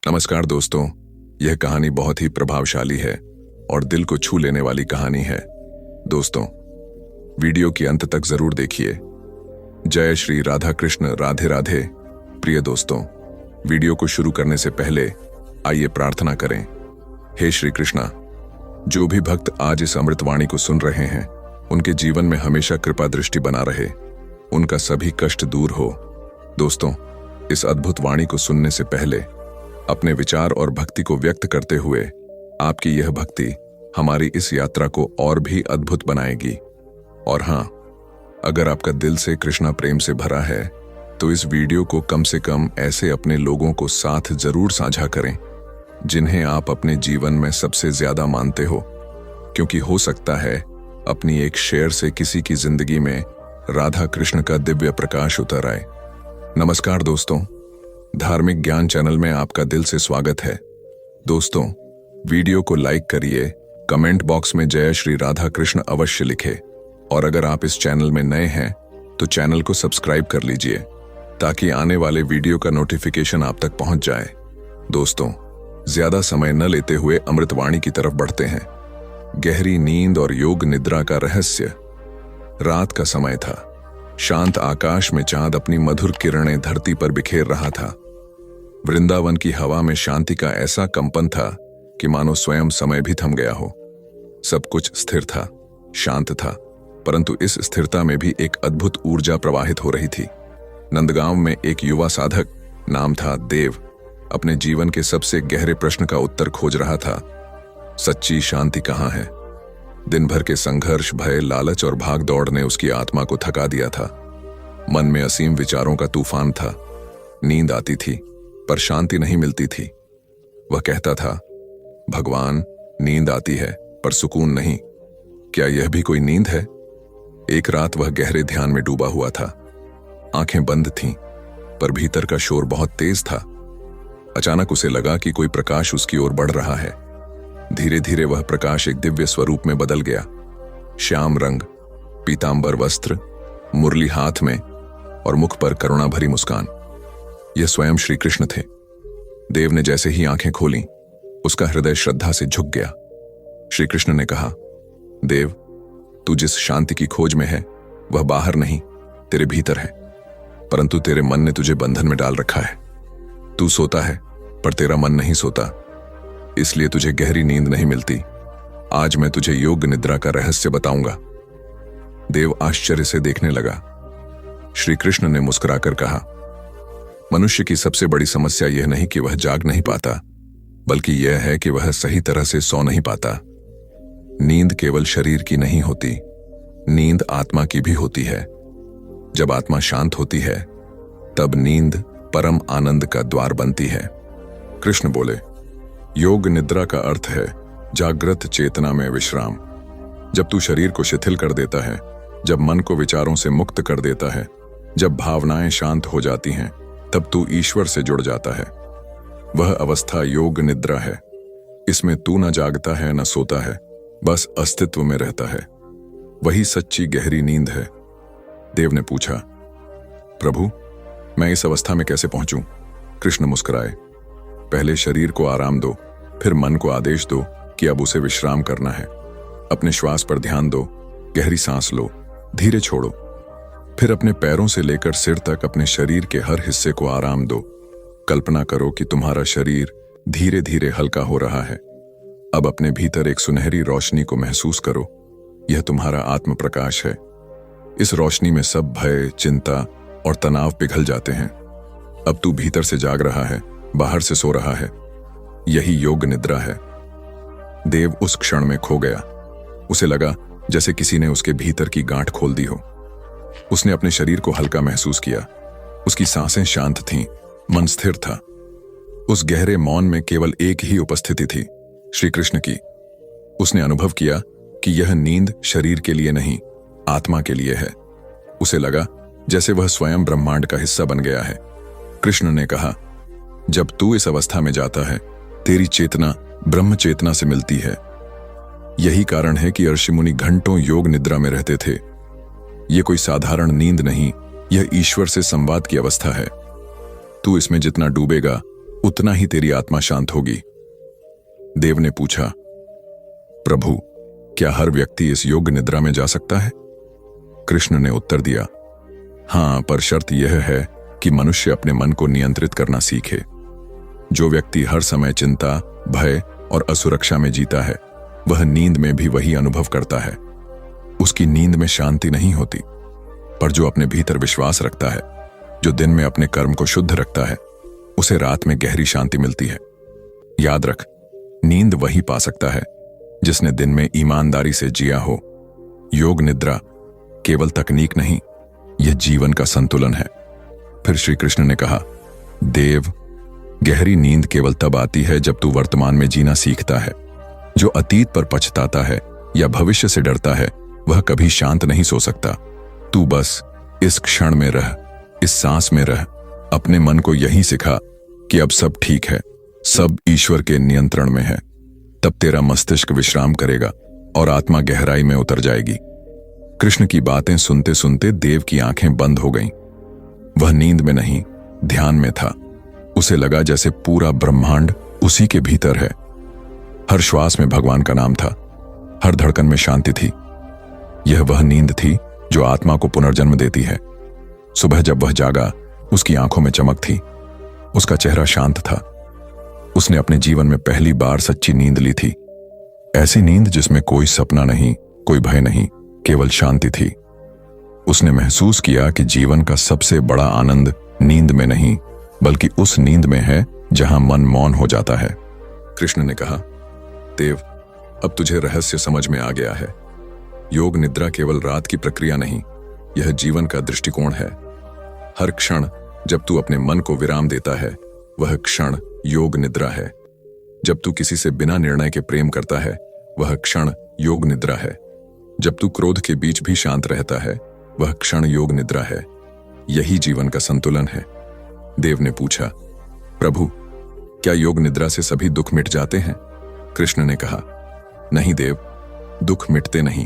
नमस्कार दोस्तों, यह कहानी बहुत ही प्रभावशाली है और दिल को छू लेने वाली कहानी है। दोस्तों, वीडियो की अंत तक जरूर देखिए। जय श्री राधा कृष्ण, राधे राधे। प्रिय दोस्तों, वीडियो को शुरू करने से पहले आइए प्रार्थना करें। हे श्री कृष्णा, जो भी भक्त आज इस अमृतवाणी को सुन रहे हैं, उनके जीवन में हमेशा कृपा दृष्टि बना रहे, उनका सभी कष्ट दूर हो। दोस्तों, इस अद्भुत वाणी को सुनने से पहले अपने विचार और भक्ति को व्यक्त करते हुए आपकी यह भक्ति हमारी इस यात्रा को और भी अद्भुत बनाएगी। और हां, अगर आपका दिल से कृष्णा प्रेम से भरा है तो इस वीडियो को कम से कम ऐसे अपने लोगों को साथ जरूर साझा करें जिन्हें आप अपने जीवन में सबसे ज्यादा मानते हो, क्योंकि हो सकता है अपनी एक शेयर से किसी की जिंदगी में राधा कृष्ण का दिव्य प्रकाश उतर आए। नमस्कार दोस्तों, धार्मिक ज्ञान चैनल में आपका दिल से स्वागत है। दोस्तों, वीडियो को लाइक करिए, कमेंट बॉक्स में जय श्री राधा कृष्ण अवश्य लिखें और अगर आप इस चैनल में नए हैं तो चैनल को सब्सक्राइब कर लीजिए ताकि आने वाले वीडियो का नोटिफिकेशन आप तक पहुंच जाए। दोस्तों, ज्यादा समय न लेते हुए अमृतवाणी की तरफ बढ़ते हैं। गहरी नींद और योग निद्रा का रहस्य। रात का समय था। शांत आकाश में चांद अपनी मधुर किरणें धरती पर बिखेर रहा था। वृंदावन की हवा में शांति का ऐसा कंपन था कि मानो स्वयं समय भी थम गया हो। सब कुछ स्थिर था, शांत था, परंतु इस स्थिरता में भी एक अद्भुत ऊर्जा प्रवाहित हो रही थी। नंदगांव में एक युवा साधक, नाम था देव, अपने जीवन के सबसे गहरे प्रश्न का उत्तर खोज रहा था। सच्ची शांति कहाँ है? दिन भर के संघर्ष, भय, लालच और भाग दौड़ ने उसकी आत्मा को थका दिया था। मन में असीम विचारों का तूफान था। नींद आती थी पर शांति नहीं मिलती थी। वह कहता था, भगवान, नींद आती है पर सुकून नहीं। क्या यह भी कोई नींद है? एक रात वह गहरे ध्यान में डूबा हुआ था। आंखें बंद थीं, पर भीतर का शोर बहुत तेज था। अचानक उसे लगा कि कोई प्रकाश उसकी ओर बढ़ रहा है। धीरे धीरे वह प्रकाश एक दिव्य स्वरूप में बदल गया। श्याम रंग, पीतांबर वस्त्र, मुरली हाथ में और मुख पर करुणा भरी मुस्कान। यह स्वयं श्री कृष्ण थे। देव ने जैसे ही आंखें खोलीं, उसका हृदय श्रद्धा से झुक गया। श्री कृष्ण ने कहा, देव, तू जिस शांति की खोज में है वह बाहर नहीं, तेरे भीतर है, परंतु तेरे मन ने तुझे बंधन में डाल रखा है। तू सोता है पर तेरा मन नहीं सोता, इसलिए तुझे गहरी नींद नहीं मिलती। आज मैं तुझे योग निद्रा का रहस्य बताऊंगा। देव आश्चर्य से देखने लगा। श्री कृष्ण ने मुस्कुराकर कहा, मनुष्य की सबसे बड़ी समस्या यह नहीं कि वह जाग नहीं पाता, बल्कि यह है कि वह सही तरह से सो नहीं पाता। नींद केवल शरीर की नहीं होती, नींद आत्मा की भी होती है। जब आत्मा शांत होती है तब नींद परम आनंद का द्वार बनती है। कृष्ण बोले, योग निद्रा का अर्थ है जागृत चेतना में विश्राम। जब तू शरीर को शिथिल कर देता है, जब मन को विचारों से मुक्त कर देता है, जब भावनाएं शांत हो जाती हैं, तब तू ईश्वर से जुड़ जाता है। वह अवस्था योग निद्रा है। इसमें तू न जागता है न सोता है, बस अस्तित्व में रहता है। वही सच्ची गहरी नींद है। देव ने पूछा, प्रभु, मैं इस अवस्था में कैसे पहुंचूं? कृष्ण मुस्कुराए, पहले शरीर को आराम दो, फिर मन को आदेश दो कि अब उसे विश्राम करना है। अपने श्वास पर ध्यान दो, गहरी सांस लो, धीरे छोड़ो। फिर अपने पैरों से लेकर सिर तक अपने शरीर के हर हिस्से को आराम दो। कल्पना करो कि तुम्हारा शरीर धीरे धीरे हल्का हो रहा है। अब अपने भीतर एक सुनहरी रोशनी को महसूस करो। यह तुम्हारा आत्म प्रकाश है। इस रोशनी में सब भय, चिंता और तनाव पिघल जाते हैं। अब तू भीतर से जाग रहा है, बाहर से सो रहा है। यही योग निद्रा है। देव उस क्षण में खो गया। उसे लगा जैसे किसी ने उसके भीतर की गांठ खोल दी हो। उसने अपने शरीर को हल्का महसूस किया। उसकी सांसें शांत थीं, मन स्थिर था। उस गहरे मौन में केवल एक ही उपस्थिति थी, श्री कृष्ण की। उसने अनुभव किया कि यह नींद शरीर के लिए नहीं, आत्मा के लिए है। उसे लगा जैसे वह स्वयं ब्रह्मांड का हिस्सा बन गया है। कृष्ण ने कहा, जब तू इस अवस्था में जाता है, तेरी चेतना ब्रह्म चेतना से मिलती है। यही कारण है कि ऋषि मुनि घंटों योग निद्रा में रहते थे। यह कोई साधारण नींद नहीं, यह ईश्वर से संवाद की अवस्था है। तू इसमें जितना डूबेगा, उतना ही तेरी आत्मा शांत होगी। देव ने पूछा, प्रभु, क्या हर व्यक्ति इस योग निद्रा में जा सकता है? कृष्ण ने उत्तर दिया, हाँ, पर शर्त यह है कि मनुष्य अपने मन को नियंत्रित करना सीखे। जो व्यक्ति हर समय चिंता, भय और असुरक्षा में जीता है, वह नींद में भी वही अनुभव करता है। उसकी नींद में शांति नहीं होती, पर जो अपने भीतर विश्वास रखता है, जो दिन में अपने कर्म को शुद्ध रखता है, उसे रात में गहरी शांति मिलती है। याद रख, नींद वही पा सकता है जिसने दिन में ईमानदारी से जिया हो। योग निद्रा केवल तकनीक नहीं, यह जीवन का संतुलन है। फिर श्री कृष्ण ने कहा, देव, गहरी नींद केवल तब आती है जब तू वर्तमान में जीना सीखता है। जो अतीत पर पछताता है या भविष्य से डरता है, वह कभी शांत नहीं सो सकता। तू बस इस क्षण में रह, इस सांस में रह। अपने मन को यही सिखा कि अब सब ठीक है, सब ईश्वर के नियंत्रण में है। तब तेरा मस्तिष्क विश्राम करेगा और आत्मा गहराई में उतर जाएगी। कृष्ण की बातें सुनते सुनते देव की आंखें बंद हो गईं। वह नींद में नहीं, ध्यान में था। उसे लगा जैसे पूरा ब्रह्मांड उसी के भीतर है। हर श्वास में भगवान का नाम था, हर धड़कन में शांति थी। यह वह नींद थी जो आत्मा को पुनर्जन्म देती है। सुबह जब वह जागा, उसकी आंखों में चमक थी, उसका चेहरा शांत था। उसने अपने जीवन में पहली बार सच्ची नींद ली थी। ऐसी नींद जिसमें कोई सपना नहीं, कोई भय नहीं, केवल शांति थी। उसने महसूस किया कि जीवन का सबसे बड़ा आनंद नींद में नहीं, बल्कि उस नींद में है जहां मन मौन हो जाता है। कृष्ण ने कहा, देव, अब तुझे रहस्य समझ में आ गया है। योग निद्रा केवल रात की प्रक्रिया नहीं, यह जीवन का दृष्टिकोण है। हर क्षण जब तू अपने मन को विराम देता है, वह क्षण योग निद्रा है। जब तू किसी से बिना निर्णय के प्रेम करता है, वह क्षण योग निद्रा है। जब तू क्रोध के बीच भी शांत रहता है, वह क्षण योग निद्रा है। यही जीवन का संतुलन है। देव ने पूछा, प्रभु, क्या योग निद्रा से सभी दुख मिट जाते हैं? कृष्ण ने कहा, नहीं देव, दुख मिटते नहीं,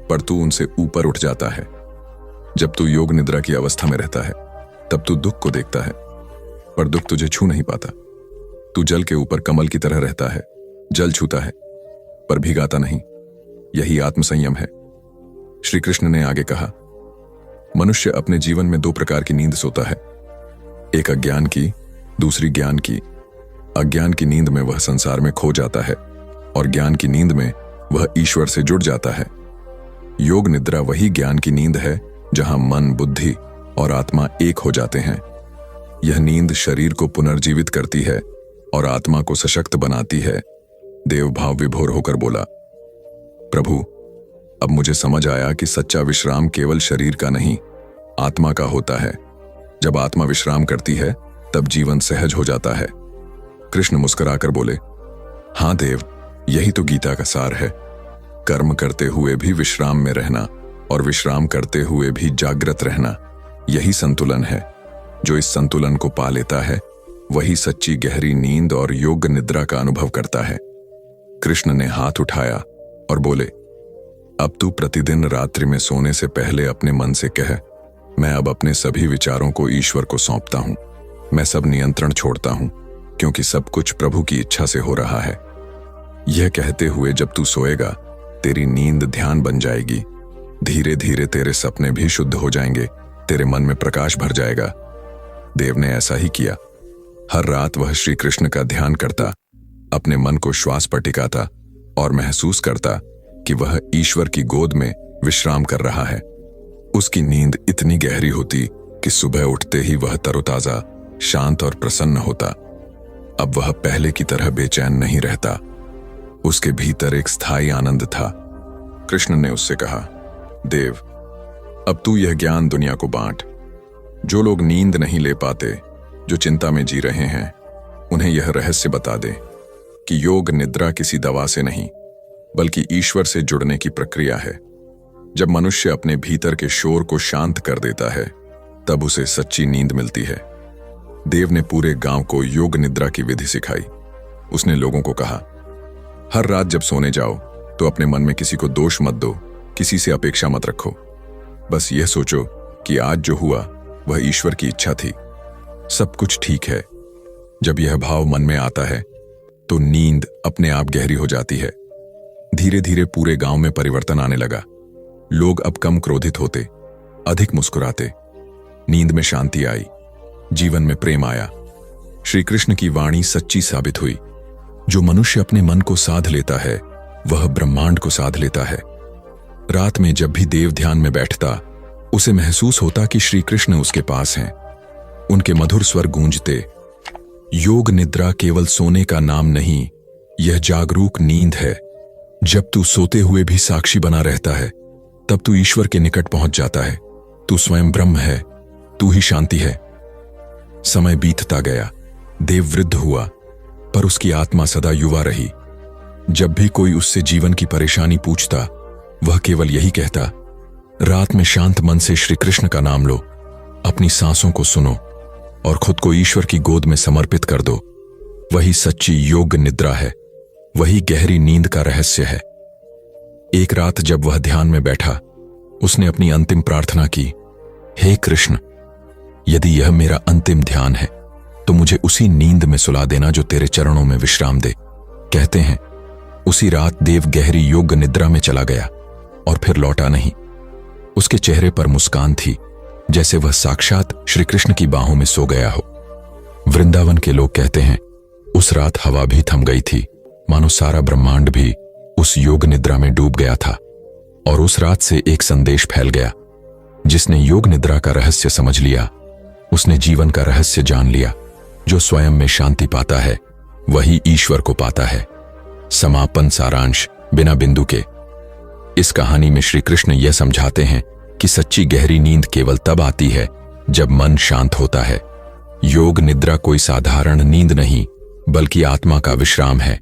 पर तू उनसे ऊपर उठ जाता है। जब तू योग निद्रा की अवस्था में रहता है, तब तू दुख को देखता है, पर दुख तुझे छू नहीं पाता। तू जल के ऊपर कमल की तरह रहता है, जल छूता है पर भिगाता नहीं। यही आत्मसंयम है। श्री कृष्ण ने आगे कहा, मनुष्य अपने जीवन में दो प्रकार की नींद सोता है, एक अज्ञान की, दूसरी ज्ञान की। अज्ञान की नींद में वह संसार में खो जाता है और ज्ञान की नींद में वह ईश्वर से जुड़ जाता है। योग निद्रा वही ज्ञान की नींद है जहां मन, बुद्धि और आत्मा एक हो जाते हैं। यह नींद शरीर को पुनर्जीवित करती है और आत्मा को सशक्त बनाती है। देव भाव विभोर होकर बोला, प्रभु, अब मुझे समझ आया कि सच्चा विश्राम केवल शरीर का नहीं, आत्मा का होता है। जब आत्मा विश्राम करती है, तब जीवन सहज हो जाता है। कृष्ण मुस्कुराकर बोले, हां देव, यही तो गीता का सार है। कर्म करते हुए भी विश्राम में रहना और विश्राम करते हुए भी जागृत रहना, यही संतुलन है। जो इस संतुलन को पा लेता है, वही सच्ची गहरी नींद और योग निद्रा का अनुभव करता है। कृष्ण ने हाथ उठाया और बोले, अब तू प्रतिदिन रात्रि में सोने से पहले अपने मन से कह, मैं अब अपने सभी विचारों को ईश्वर को सौंपता हूं। मैं सब नियंत्रण छोड़ता हूं, क्योंकि सब कुछ प्रभु की इच्छा से हो रहा है। यह कहते हुए जब तू सोएगा, तेरी नींद ध्यान बन जाएगी। धीरे धीरे तेरे सपने भी शुद्ध हो जाएंगे, तेरे मन में प्रकाश भर जाएगा। देव ने ऐसा ही किया। हर रात वह श्री कृष्ण का ध्यान करता, अपने मन को श्वास पर टिकाता और महसूस करता कि वह ईश्वर की गोद में विश्राम कर रहा है। उसकी नींद इतनी गहरी होती कि सुबह उठते ही वह तरोताजा, शांत और प्रसन्न होता। अब वह पहले की तरह बेचैन नहीं रहता। उसके भीतर एक स्थायी आनंद था। कृष्ण ने उससे कहा, देव, अब तू यह ज्ञान दुनिया को बांट। जो लोग नींद नहीं ले पाते, जो चिंता में जी रहे हैं, उन्हें यह रहस्य बता दे कि योग निद्रा किसी दवा से नहीं, बल्कि ईश्वर से जुड़ने की प्रक्रिया है। जब मनुष्य अपने भीतर के शोर को शांत कर देता है, तब उसे सच्ची नींद मिलती है। देव ने पूरे गांव को योग निद्रा की विधि सिखाई। उसने लोगों को कहा, हर रात जब सोने जाओ तो अपने मन में किसी को दोष मत दो, किसी से अपेक्षा मत रखो। बस यह सोचो कि आज जो हुआ वह ईश्वर की इच्छा थी। सब कुछ ठीक है। जब यह भाव मन में आता है तो नींद अपने आप गहरी हो जाती है। धीरे धीरे पूरे गांव में परिवर्तन आने लगा। लोग अब कम क्रोधित होते, अधिक मुस्कुराते। नींद में शांति आई, जीवन में प्रेम आया। श्री कृष्ण की वाणी सच्ची साबित हुई। जो मनुष्य अपने मन को साध लेता है वह ब्रह्मांड को साध लेता है। रात में जब भी देव ध्यान में बैठता उसे महसूस होता कि श्री कृष्ण उसके पास हैं। उनके मधुर स्वर गूंजते। योग निद्रा केवल सोने का नाम नहीं, यह जागरूक नींद है। जब तू सोते हुए भी साक्षी बना रहता है तब तू ईश्वर के निकट पहुंच जाता है। तू स्वयं ब्रह्म है, तू ही शांति है। समय बीतता गया, देव वृद्ध हुआ पर उसकी आत्मा सदा युवा रही। जब भी कोई उससे जीवन की परेशानी पूछता वह केवल यही कहता, रात में शांत मन से श्री कृष्ण का नाम लो, अपनी सांसों को सुनो और खुद को ईश्वर की गोद में समर्पित कर दो। वही सच्ची योग निद्रा है, वही गहरी नींद का रहस्य है। एक रात जब वह ध्यान में बैठा उसने अपनी अंतिम प्रार्थना की, हे कृष्ण, यदि यह मेरा अंतिम ध्यान है तो मुझे उसी नींद में सुला देना जो तेरे चरणों में विश्राम दे। कहते हैं उसी रात देव गहरी योग निद्रा में चला गया और फिर लौटा नहीं। उसके चेहरे पर मुस्कान थी, जैसे वह साक्षात श्री कृष्ण की बाहों में सो गया हो। वृंदावन के लोग कहते हैं उस रात हवा भी थम गई थी, मानो सारा ब्रह्मांड भी उस योग निद्रा में डूब गया था। और उस रात से एक संदेश फैल गया, जिसने योग निद्रा का रहस्य समझ लिया उसने जीवन का रहस्य जान लिया। जो स्वयं में शांति पाता है वही ईश्वर को पाता है। समापन सारांश बिना बिंदु के। इस कहानी में श्री कृष्ण यह समझाते हैं कि सच्ची गहरी नींद केवल तब आती है जब मन शांत होता है। योग निद्रा कोई साधारण नींद नहीं बल्कि आत्मा का विश्राम है,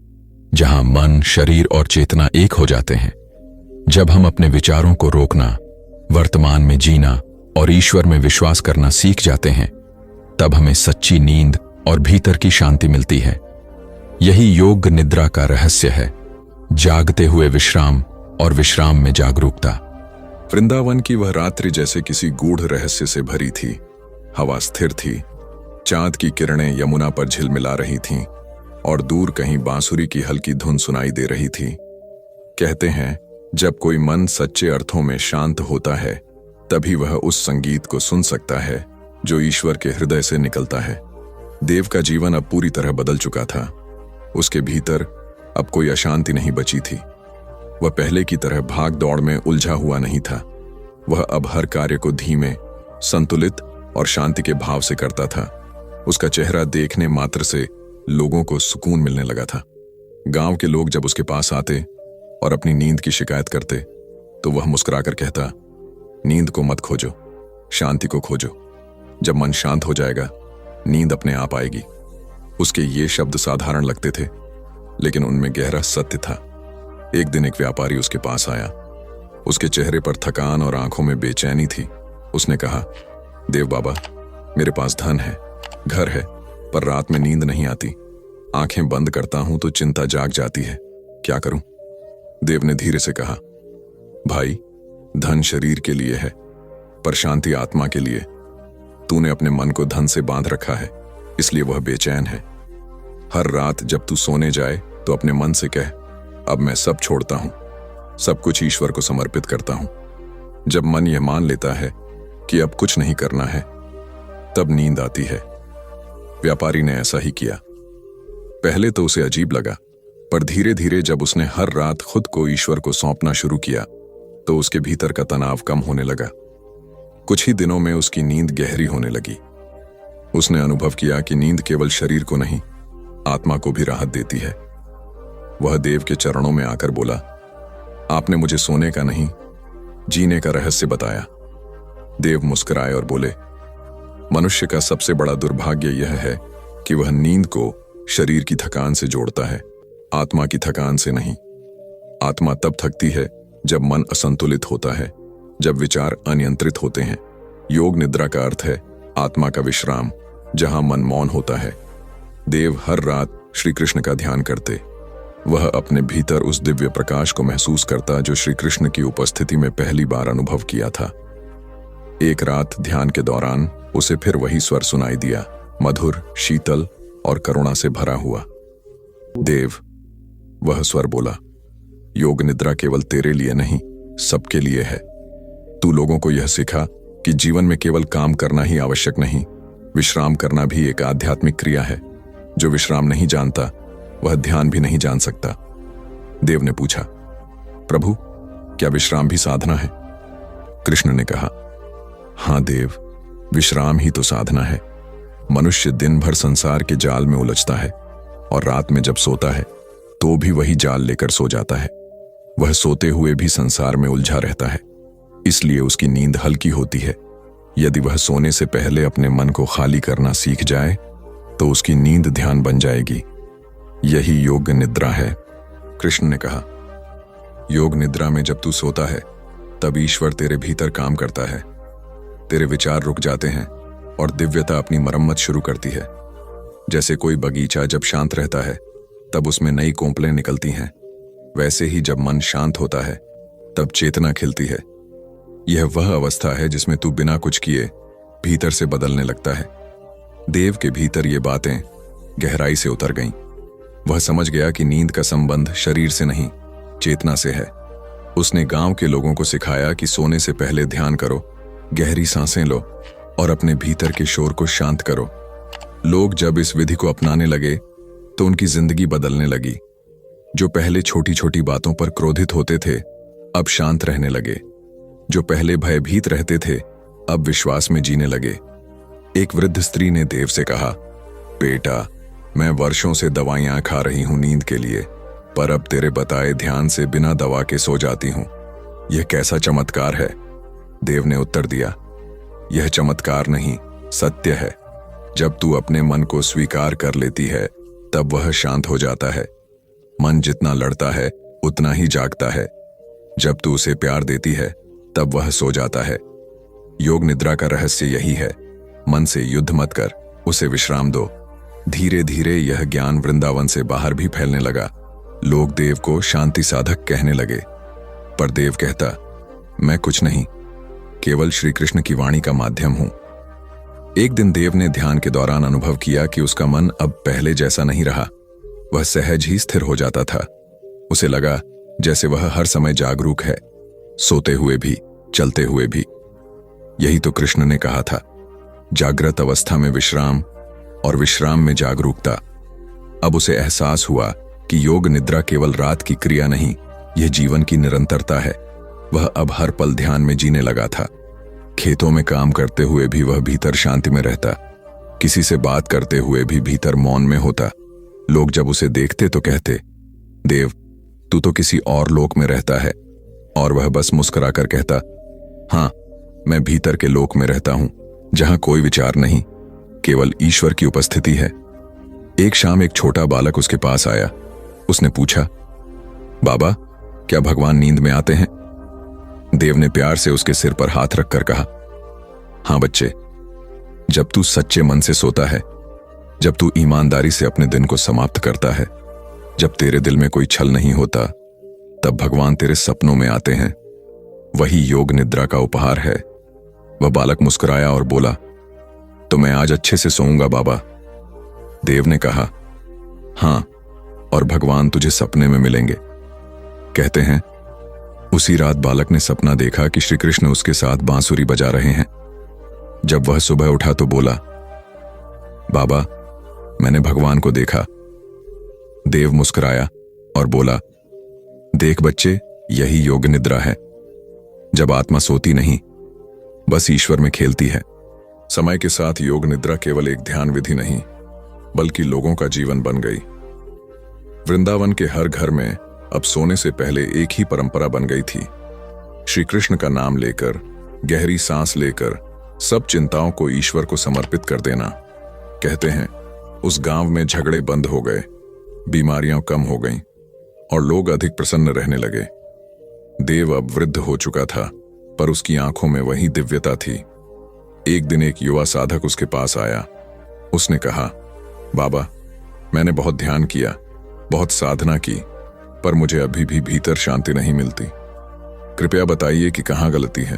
जहां मन, शरीर और चेतना एक हो जाते हैं। जब हम अपने विचारों को रोकना, वर्तमान में जीना और ईश्वर में विश्वास करना सीख जाते हैं, तब हमें सच्ची नींद और भीतर की शांति मिलती है। यही योग निद्रा का रहस्य है, जागते हुए विश्राम और विश्राम में जागरूकता। वृंदावन की वह रात्रि जैसे किसी गूढ़ रहस्य से भरी थी। हवा स्थिर थी, चांद की किरणें यमुना पर झिलमिला रही थीं और दूर कहीं बांसुरी की हल्की धुन सुनाई दे रही थी। कहते हैं जब कोई मन सच्चे अर्थों में शांत होता है तभी वह उस संगीत को सुन सकता है जो ईश्वर के हृदय से निकलता है। देव का जीवन अब पूरी तरह बदल चुका था। उसके भीतर अब कोई अशांति नहीं बची थी। वह पहले की तरह भाग दौड़ में उलझा हुआ नहीं था। वह अब हर कार्य को धीमे, संतुलित और शांति के भाव से करता था। उसका चेहरा देखने मात्र से लोगों को सुकून मिलने लगा था। गांव के लोग जब उसके पास आते और अपनी नींद की शिकायत करते तो वह मुस्कुराकर कहता, नींद को मत खोजो, शांति को खोजो। जब मन शांत हो जाएगा नींद अपने आप आएगी। उसके ये शब्द साधारण लगते थे लेकिन उनमें गहरा सत्य था। एक दिन एक व्यापारी उसके पास आया। उसके चेहरे पर थकान और आंखों में बेचैनी थी। उसने कहा, देव बाबा, मेरे पास धन है, घर है, पर रात में नींद नहीं आती। आंखें बंद करता हूं तो चिंता जाग जाती है, क्या करूं? देव ने धीरे से कहा, भाई, धन शरीर के लिए है पर शांति आत्मा के लिए। तूने अपने मन को धन से बांध रखा है, इसलिए वह बेचैन है। हर रात जब तू सोने जाए तो अपने मन से कह, अब मैं सब छोड़ता हूं, सब कुछ ईश्वर को समर्पित करता हूं। जब मन यह मान लेता है कि अब कुछ नहीं करना है, तब नींद आती है। व्यापारी ने ऐसा ही किया। पहले तो उसे अजीब लगा, पर धीरे धीरे जब उसने हर रात खुद को ईश्वर को सौंपना शुरू किया तो उसके भीतर का तनाव कम होने लगा। कुछ ही दिनों में उसकी नींद गहरी होने लगी। उसने अनुभव किया कि नींद केवल शरीर को नहीं, आत्मा को भी राहत देती है। वह देव के चरणों में आकर बोला, आपने मुझे सोने का नहीं, जीने का रहस्य बताया। देव मुस्कुराए और बोले, मनुष्य का सबसे बड़ा दुर्भाग्य यह है कि वह नींद को शरीर की थकान से जोड़ता है, आत्मा की थकान से नहीं। आत्मा तब थकती है जब मन असंतुलित होता है, जब विचार अनियंत्रित होते हैं। योग निद्रा का अर्थ है आत्मा का विश्राम, जहां मन मौन होता है। देव हर रात श्री कृष्ण का ध्यान करते। वह अपने भीतर उस दिव्य प्रकाश को महसूस करता जो श्री कृष्ण की उपस्थिति में पहली बार अनुभव किया था। एक रात ध्यान के दौरान उसे फिर वही स्वर सुनाई दिया, मधुर, शीतल और करुणा से भरा हुआ। देव, वह स्वर बोला, योग निद्रा केवल तेरे लिए नहीं, सबके लिए है। तू लोगों को यह सिखा कि जीवन में केवल काम करना ही आवश्यक नहीं, विश्राम करना भी एक आध्यात्मिक क्रिया है। जो विश्राम नहीं जानता वह ध्यान भी नहीं जान सकता। देव ने पूछा, प्रभु, क्या विश्राम भी साधना है? कृष्ण ने कहा, हां देव, विश्राम ही तो साधना है। मनुष्य दिन भर संसार के जाल में उलझता है और रात में जब सोता है तो भी वही जाल लेकर सो जाता है। वह सोते हुए भी संसार में उलझा रहता है, इसलिए उसकी नींद हल्की होती है। यदि वह सोने से पहले अपने मन को खाली करना सीख जाए तो उसकी नींद ध्यान बन जाएगी। यही योग निद्रा है। कृष्ण ने कहा, योग निद्रा में जब तू सोता है तब ईश्वर तेरे भीतर काम करता है। तेरे विचार रुक जाते हैं और दिव्यता अपनी मरम्मत शुरू करती है। जैसे कोई बगीचा जब शांत रहता है तब उसमें नई कोंपलें निकलती हैं, वैसे ही जब मन शांत होता है तब चेतना खिलती है। यह वह अवस्था है जिसमें तू बिना कुछ किए भीतर से बदलने लगता है। देव के भीतर ये बातें गहराई से उतर गईं। वह समझ गया कि नींद का संबंध शरीर से नहीं, चेतना से है। उसने गांव के लोगों को सिखाया कि सोने से पहले ध्यान करो, गहरी सांसें लो और अपने भीतर के शोर को शांत करो। लोग जब इस विधि को अपनाने लगे तो उनकी जिंदगी बदलने लगी। जो पहले छोटी छोटी बातों पर क्रोधित होते थे अब शांत रहने लगे। जो पहले भयभीत रहते थे अब विश्वास में जीने लगे। एक वृद्ध स्त्री ने देव से कहा, बेटा, मैं वर्षों से दवाइयां खा रही हूं नींद के लिए, पर अब तेरे बताए ध्यान से बिना दवा के सो जाती हूं। यह कैसा चमत्कार है? देव ने उत्तर दिया, यह चमत्कार नहीं, सत्य है। जब तू अपने मन को स्वीकार कर लेती है तब वह शांत हो जाता है। मन जितना लड़ता है उतना ही जागता है। जब तू उसे प्यार देती है तब वह सो जाता है। योग निद्रा का रहस्य यही है। मन से युद्ध मत कर, उसे विश्राम दो। धीरे धीरे यह ज्ञान वृंदावन से बाहर भी फैलने लगा। लोग देव को शांति साधक कहने लगे, पर देव कहता, मैं कुछ नहीं, केवल श्री कृष्ण की वाणी का माध्यम हूं। एक दिन देव ने ध्यान के दौरान अनुभव किया कि उसका मन अब पहले जैसा नहीं रहा। वह सहज ही स्थिर हो जाता था। उसे लगा जैसे वह हर समय जागरूक है, सोते हुए भी, चलते हुए भी। यही तो कृष्ण ने कहा था, जागृत अवस्था में विश्राम और विश्राम में जागरूकता। अब उसे एहसास हुआ कि योग निद्रा केवल रात की क्रिया नहीं, यह जीवन की निरंतरता है। वह अब हर पल ध्यान में जीने लगा था। खेतों में काम करते हुए भी वह भीतर शांति में रहता, किसी से बात करते हुए भी भीतर मौन में होता। लोग जब उसे देखते तो कहते, देव, तू तो किसी और लोक में रहता है। और वह बस मुस्कुराकर कहता, हां, मैं भीतर के लोक में रहता हूं, जहां कोई विचार नहीं, केवल ईश्वर की उपस्थिति है। एक शाम एक छोटा बालक उसके पास आया। उसने पूछा, बाबा, क्या भगवान नींद में आते हैं? देव ने प्यार से उसके सिर पर हाथ रखकर कहा, हां बच्चे, जब तू सच्चे मन से सोता है, जब तू ईमानदारी से अपने दिन को समाप्त करता है, जब तेरे दिल में कोई छल नहीं होता, तब भगवान तेरे सपनों में आते हैं। वही योग निद्रा का उपहार है। वह बालक मुस्कुराया और बोला, तो मैं आज अच्छे से सोऊंगा बाबा। देव ने कहा, हां, और भगवान तुझे सपने में मिलेंगे। कहते हैं उसी रात बालक ने सपना देखा कि श्री कृष्ण उसके साथ बांसुरी बजा रहे हैं। जब वह सुबह उठा तो बोला, बाबा, मैंने भगवान को देखा। देव मुस्कुराया और बोला, देख बच्चे, यही योग निद्रा है। जब आत्मा सोती नहीं, बस ईश्वर में खेलती है। समय के साथ योग निद्रा केवल एक ध्यान विधि नहीं, बल्कि लोगों का जीवन बन गई। वृंदावन के हर घर में अब सोने से पहले एक ही परंपरा बन गई थी। श्री कृष्ण का नाम लेकर, गहरी सांस लेकर सब चिंताओं को ईश्वर को समर्पित कर देना। कहते हैं उस गांव में झगड़े बंद हो गए, बीमारियां कम हो गईं और लोग अधिक प्रसन्न रहने लगे। देव अब वृद्ध हो चुका था, पर उसकी आंखों में वही दिव्यता थी। एक दिन एक युवा साधक उसके पास आया। उसने कहा, बाबा, मैंने बहुत ध्यान किया, बहुत साधना की, पर मुझे अभी भी भीतर शांति नहीं मिलती। कृपया बताइए कि कहां गलती है।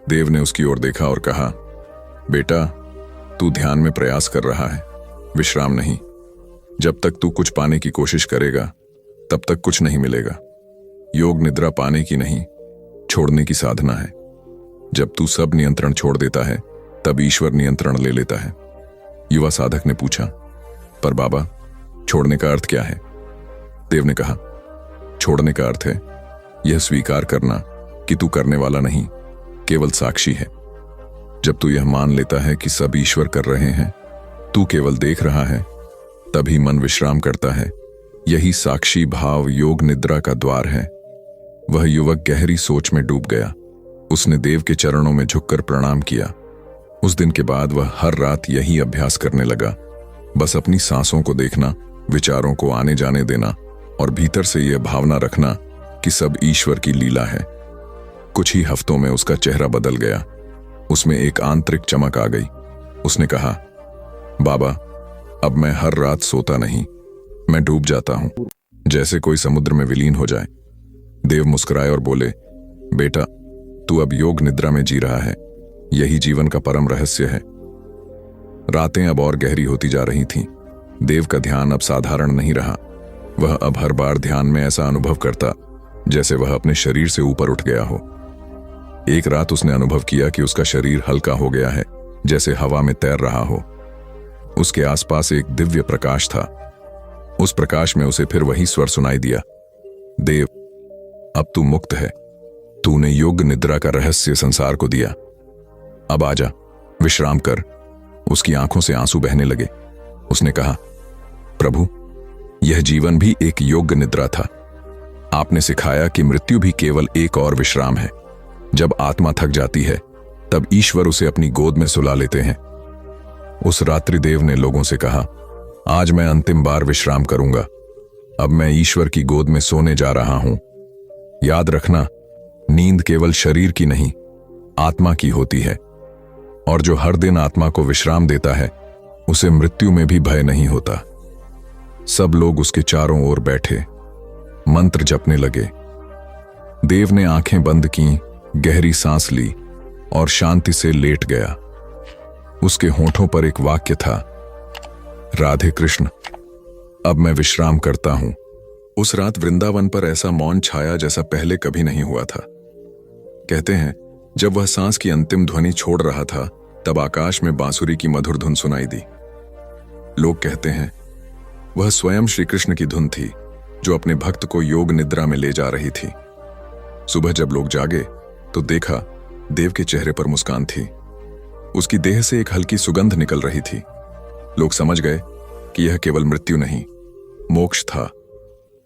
देव ने उसकी ओर देखा और कहा, बेटा, तू ध्यान में प्रयास कर रहा है, विश्राम नहीं। जब तक तू कुछ पाने की कोशिश करेगा तब तक कुछ नहीं मिलेगा। योग निद्रा पाने की नहीं, छोड़ने की साधना है। जब तू सब नियंत्रण छोड़ देता है तब ईश्वर नियंत्रण ले लेता है। युवा साधक ने पूछा, पर बाबा, छोड़ने का अर्थ क्या है? देव ने कहा, छोड़ने का अर्थ है यह स्वीकार करना कि तू करने वाला नहीं, केवल साक्षी है। जब तू यह मान लेता है कि सब ईश्वर कर रहे हैं, तू केवल देख रहा है, तभी मन विश्राम करता है। यही साक्षी भाव योग निद्रा का द्वार है। वह युवक गहरी सोच में डूब गया। उसने देव के चरणों में झुककर प्रणाम किया। उस दिन के बाद वह हर रात यही अभ्यास करने लगा। बस अपनी सांसों को देखना, विचारों को आने जाने देना और भीतर से यह भावना रखना कि सब ईश्वर की लीला है। कुछ ही हफ्तों में उसका चेहरा बदल गया। उसमें एक आंतरिक चमक आ गई। उसने कहा, बाबा, अब मैं हर रात सोता नहीं, मैं डूब जाता हूं, जैसे कोई समुद्र में विलीन हो जाए। देव मुस्कुराए और बोले, बेटा, तू अब योग निद्रा में जी रहा है। यही जीवन का परम रहस्य है। रातें अब और गहरी होती जा रही थीं। देव का ध्यान अब साधारण नहीं रहा। वह अब हर बार ध्यान में ऐसा अनुभव करता जैसे वह अपने शरीर से ऊपर उठ गया हो। एक रात उसने अनुभव किया कि उसका शरीर हल्का हो गया है, जैसे हवा में तैर रहा हो। उसके आसपास एक दिव्य प्रकाश था। उस प्रकाश में उसे फिर वही स्वर सुनाई दिया, देव, अब तू मुक्त है। तूने योग निद्रा का रहस्य संसार को दिया। अब आजा, विश्राम कर। उसकी आंखों से आंसू बहने लगे। उसने कहा, प्रभु, यह जीवन भी एक योग निद्रा था। आपने सिखाया कि मृत्यु भी केवल एक और विश्राम है। जब आत्मा थक जाती है तब ईश्वर उसे अपनी गोद में सुला लेते हैं। उस रात्रि देव ने लोगों से कहा, आज मैं अंतिम बार विश्राम करूंगा। अब मैं ईश्वर की गोद में सोने जा रहा हूं। याद रखना, नींद केवल शरीर की नहीं, आत्मा की होती है। और जो हर दिन आत्मा को विश्राम देता है, उसे मृत्यु में भी भय नहीं होता। सब लोग उसके चारों ओर बैठे, मंत्र जपने लगे। देव ने आंखें बंद की, गहरी सांस ली और शांति से लेट गया। उसके होठों पर एक वाक्य था, राधे कृष्ण, अब मैं विश्राम करता हूं। उस रात वृंदावन पर ऐसा मौन छाया जैसा पहले कभी नहीं हुआ था। कहते हैं, जब वह सांस की अंतिम ध्वनि छोड़ रहा था तब आकाश में बांसुरी की मधुर धुन सुनाई दी। लोग कहते हैं वह स्वयं श्री कृष्ण की धुन थी जो अपने भक्त को योग निद्रा में ले जा रही थी। सुबह जब लोग जागे तो देखा देव के चेहरे पर मुस्कान थी। उसकी देह से एक हल्की सुगंध निकल रही थी। लोग समझ गए कि यह केवल मृत्यु नहीं, मोक्ष था।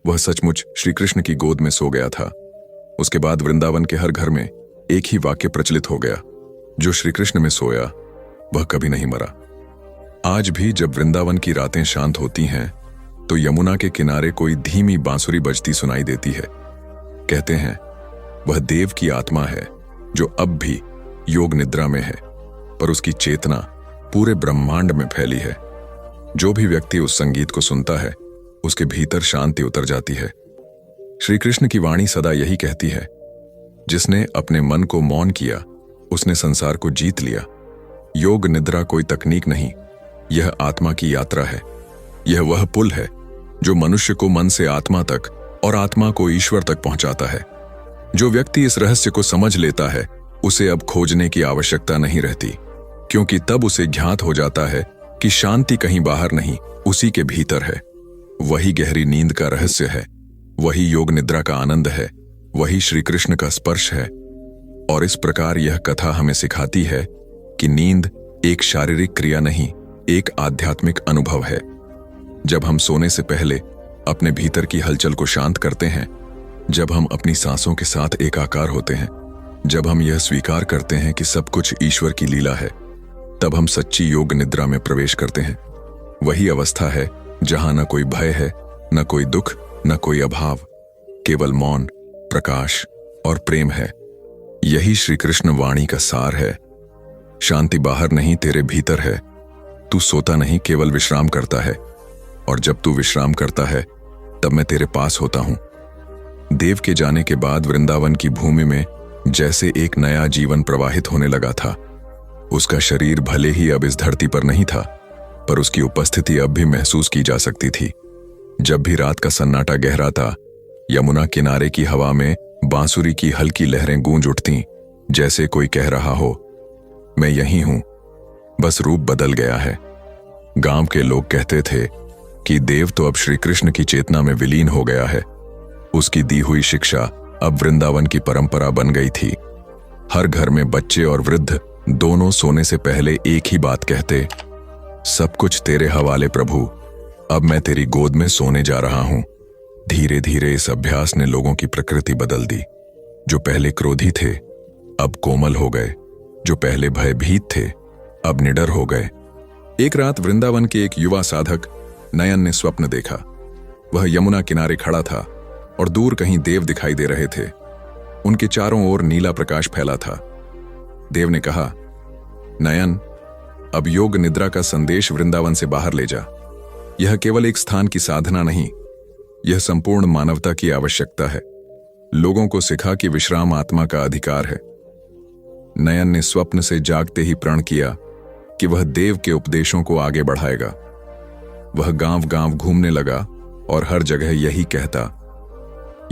वह सचमुच श्री कृष्ण की गोद में सो गया था। उसके बाद वृंदावन के हर घर में एक ही वाक्य प्रचलित हो गया, जो श्री कृष्ण में सोया वह कभी नहीं मरा। आज भी जब वृंदावन की रातें शांत होती हैं तो यमुना के किनारे कोई धीमी बांसुरी बजती सुनाई देती है। कहते हैं वह देव की आत्मा है जो अब भी योग निद्रा में है, पर उसकी चेतना पूरे ब्रह्मांड में फैली है। जो भी व्यक्ति उस संगीत को सुनता है उसके भीतर शांति उतर जाती है। श्री कृष्ण की वाणी सदा यही कहती है, जिसने अपने मन को मौन किया उसने संसार को जीत लिया। योग निद्रा कोई तकनीक नहीं, यह आत्मा की यात्रा है। यह वह पुल है जो मनुष्य को मन से आत्मा तक और आत्मा को ईश्वर तक पहुंचाता है। जो व्यक्ति इस रहस्य को समझ लेता है उसे अब खोजने की आवश्यकता नहीं रहती, क्योंकि तब उसे ज्ञात हो जाता है कि शांति कहीं बाहर नहीं, उसी के भीतर है। वही गहरी नींद का रहस्य है, वही योग निद्रा का आनंद है, वही श्री कृष्ण का स्पर्श है। और इस प्रकार यह कथा हमें सिखाती है कि नींद एक शारीरिक क्रिया नहीं, एक आध्यात्मिक अनुभव है। जब हम सोने से पहले अपने भीतर की हलचल को शांत करते हैं, जब हम अपनी सांसों के साथ एकाकार होते हैं, जब हम यह स्वीकार करते हैं कि सब कुछ ईश्वर की लीला है, तब हम सच्ची योग निद्रा में प्रवेश करते हैं। वही अवस्था है जहां न कोई भय है, न कोई दुख, न कोई अभाव, केवल मौन, प्रकाश और प्रेम है। यही श्री कृष्ण वाणी का सार है। शांति बाहर नहीं, तेरे भीतर है। तू सोता नहीं, केवल विश्राम करता है, और जब तू विश्राम करता है तब मैं तेरे पास होता हूं। देव के जाने के बाद वृंदावन की भूमि में जैसे एक नया जीवन प्रवाहित होने लगा था। उसका शरीर भले ही अब इस धरती पर नहीं था, पर उसकी उपस्थिति अब भी महसूस की जा सकती थी। जब भी रात का सन्नाटा गहरा था, यमुना किनारे की हवा में बांसुरी की हल्की लहरें गूंज उठतीं, जैसे कोई कह रहा हो, मैं यहीं हूं, बस रूप बदल गया है। गांव के लोग कहते थे कि देव तो अब श्री कृष्ण की चेतना में विलीन हो गया है। उसकी दी हुई शिक्षा अब वृंदावन की परंपरा बन गई थी। हर घर में बच्चे और वृद्ध दोनों सोने से पहले एक ही बात कहते, सब कुछ तेरे हवाले प्रभु, अब मैं तेरी गोद में सोने जा रहा हूं। धीरे धीरे इस अभ्यास ने लोगों की प्रकृति बदल दी। जो पहले क्रोधी थे अब कोमल हो गए, जो पहले भयभीत थे अब निडर हो गए। एक रात वृंदावन के एक युवा साधक नयन ने स्वप्न देखा। वह यमुना किनारे खड़ा था और दूर कहीं देव दिखाई दे रहे थे। उनके चारों ओर नीला प्रकाश फैला था। देव ने कहा, नयन, अब योग निद्रा का संदेश वृंदावन से बाहर ले जा। यह केवल एक स्थान की साधना नहीं, यह संपूर्ण मानवता की आवश्यकता है। लोगों को सिखा कि विश्राम आत्मा का अधिकार है। नयन ने स्वप्न से जागते ही प्रण किया कि वह देव के उपदेशों को आगे बढ़ाएगा। वह गांव गांव घूमने लगा और हर जगह यही कहता,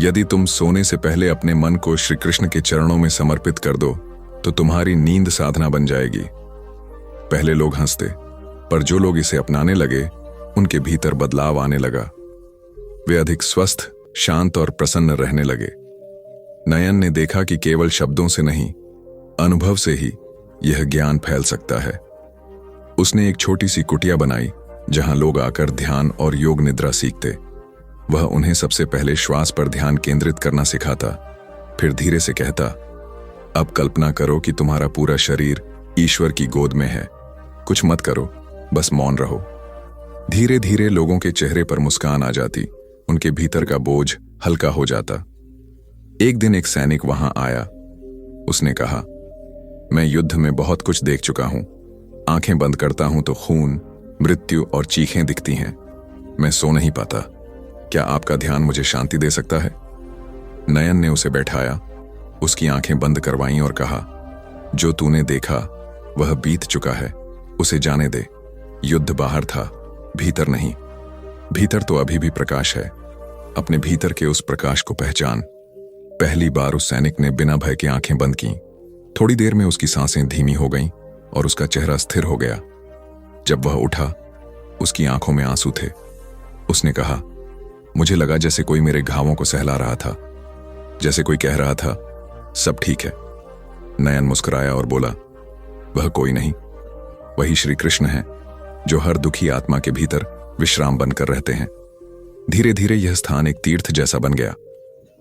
यदि तुम सोने से पहले अपने मन को श्री कृष्ण के चरणों में समर्पित कर दो तो तुम्हारी नींद साधना बन जाएगी। पहले लोग हंसते, पर जो लोग इसे अपनाने लगे उनके भीतर बदलाव आने लगा। वे अधिक स्वस्थ, शांत और प्रसन्न रहने लगे। नयन ने देखा कि केवल शब्दों से नहीं, अनुभव से ही यह ज्ञान फैल सकता है। उसने एक छोटी सी कुटिया बनाई जहां लोग आकर ध्यान और योग निद्रा सीखते। वह उन्हें सबसे पहले श्वास पर ध्यान केंद्रित करना सिखाता, फिर धीरे से कहता, अब कल्पना करो कि तुम्हारा पूरा शरीर ईश्वर की गोद में है। कुछ मत करो, बस मौन रहो। धीरे धीरे लोगों के चेहरे पर मुस्कान आ जाती, उनके भीतर का बोझ हल्का हो जाता। एक दिन एक सैनिक वहां आया। उसने कहा, मैं युद्ध में बहुत कुछ देख चुका हूं। आंखें बंद करता हूं तो खून, मृत्यु और चीखें दिखती हैं। मैं सो नहीं पाता। क्या आपका ध्यान मुझे शांति दे सकता है? नयन ने उसे बैठाया, उसकी आंखें बंद करवाईं और कहा, जो तूने देखा वह बीत चुका है, उसे जाने दे। युद्ध बाहर था, भीतर नहीं। भीतर तो अभी भी प्रकाश है। अपने भीतर के उस प्रकाश को पहचान। पहली बार उस सैनिक ने बिना भय के आंखें बंद की। थोड़ी देर में उसकी सांसें धीमी हो गईं और उसका चेहरा स्थिर हो गया। जब वह उठा, उसकी आंखों में आंसू थे। उसने कहा, मुझे लगा जैसे कोई मेरे घावों को सहला रहा था, जैसे कोई कह रहा था, सब ठीक है। नयन मुस्कुराया और बोला, वह कोई नहीं, वही श्री कृष्ण है जो हर दुखी आत्मा के भीतर विश्राम बनकर रहते हैं। धीरे धीरे यह स्थान एक तीर्थ जैसा बन गया।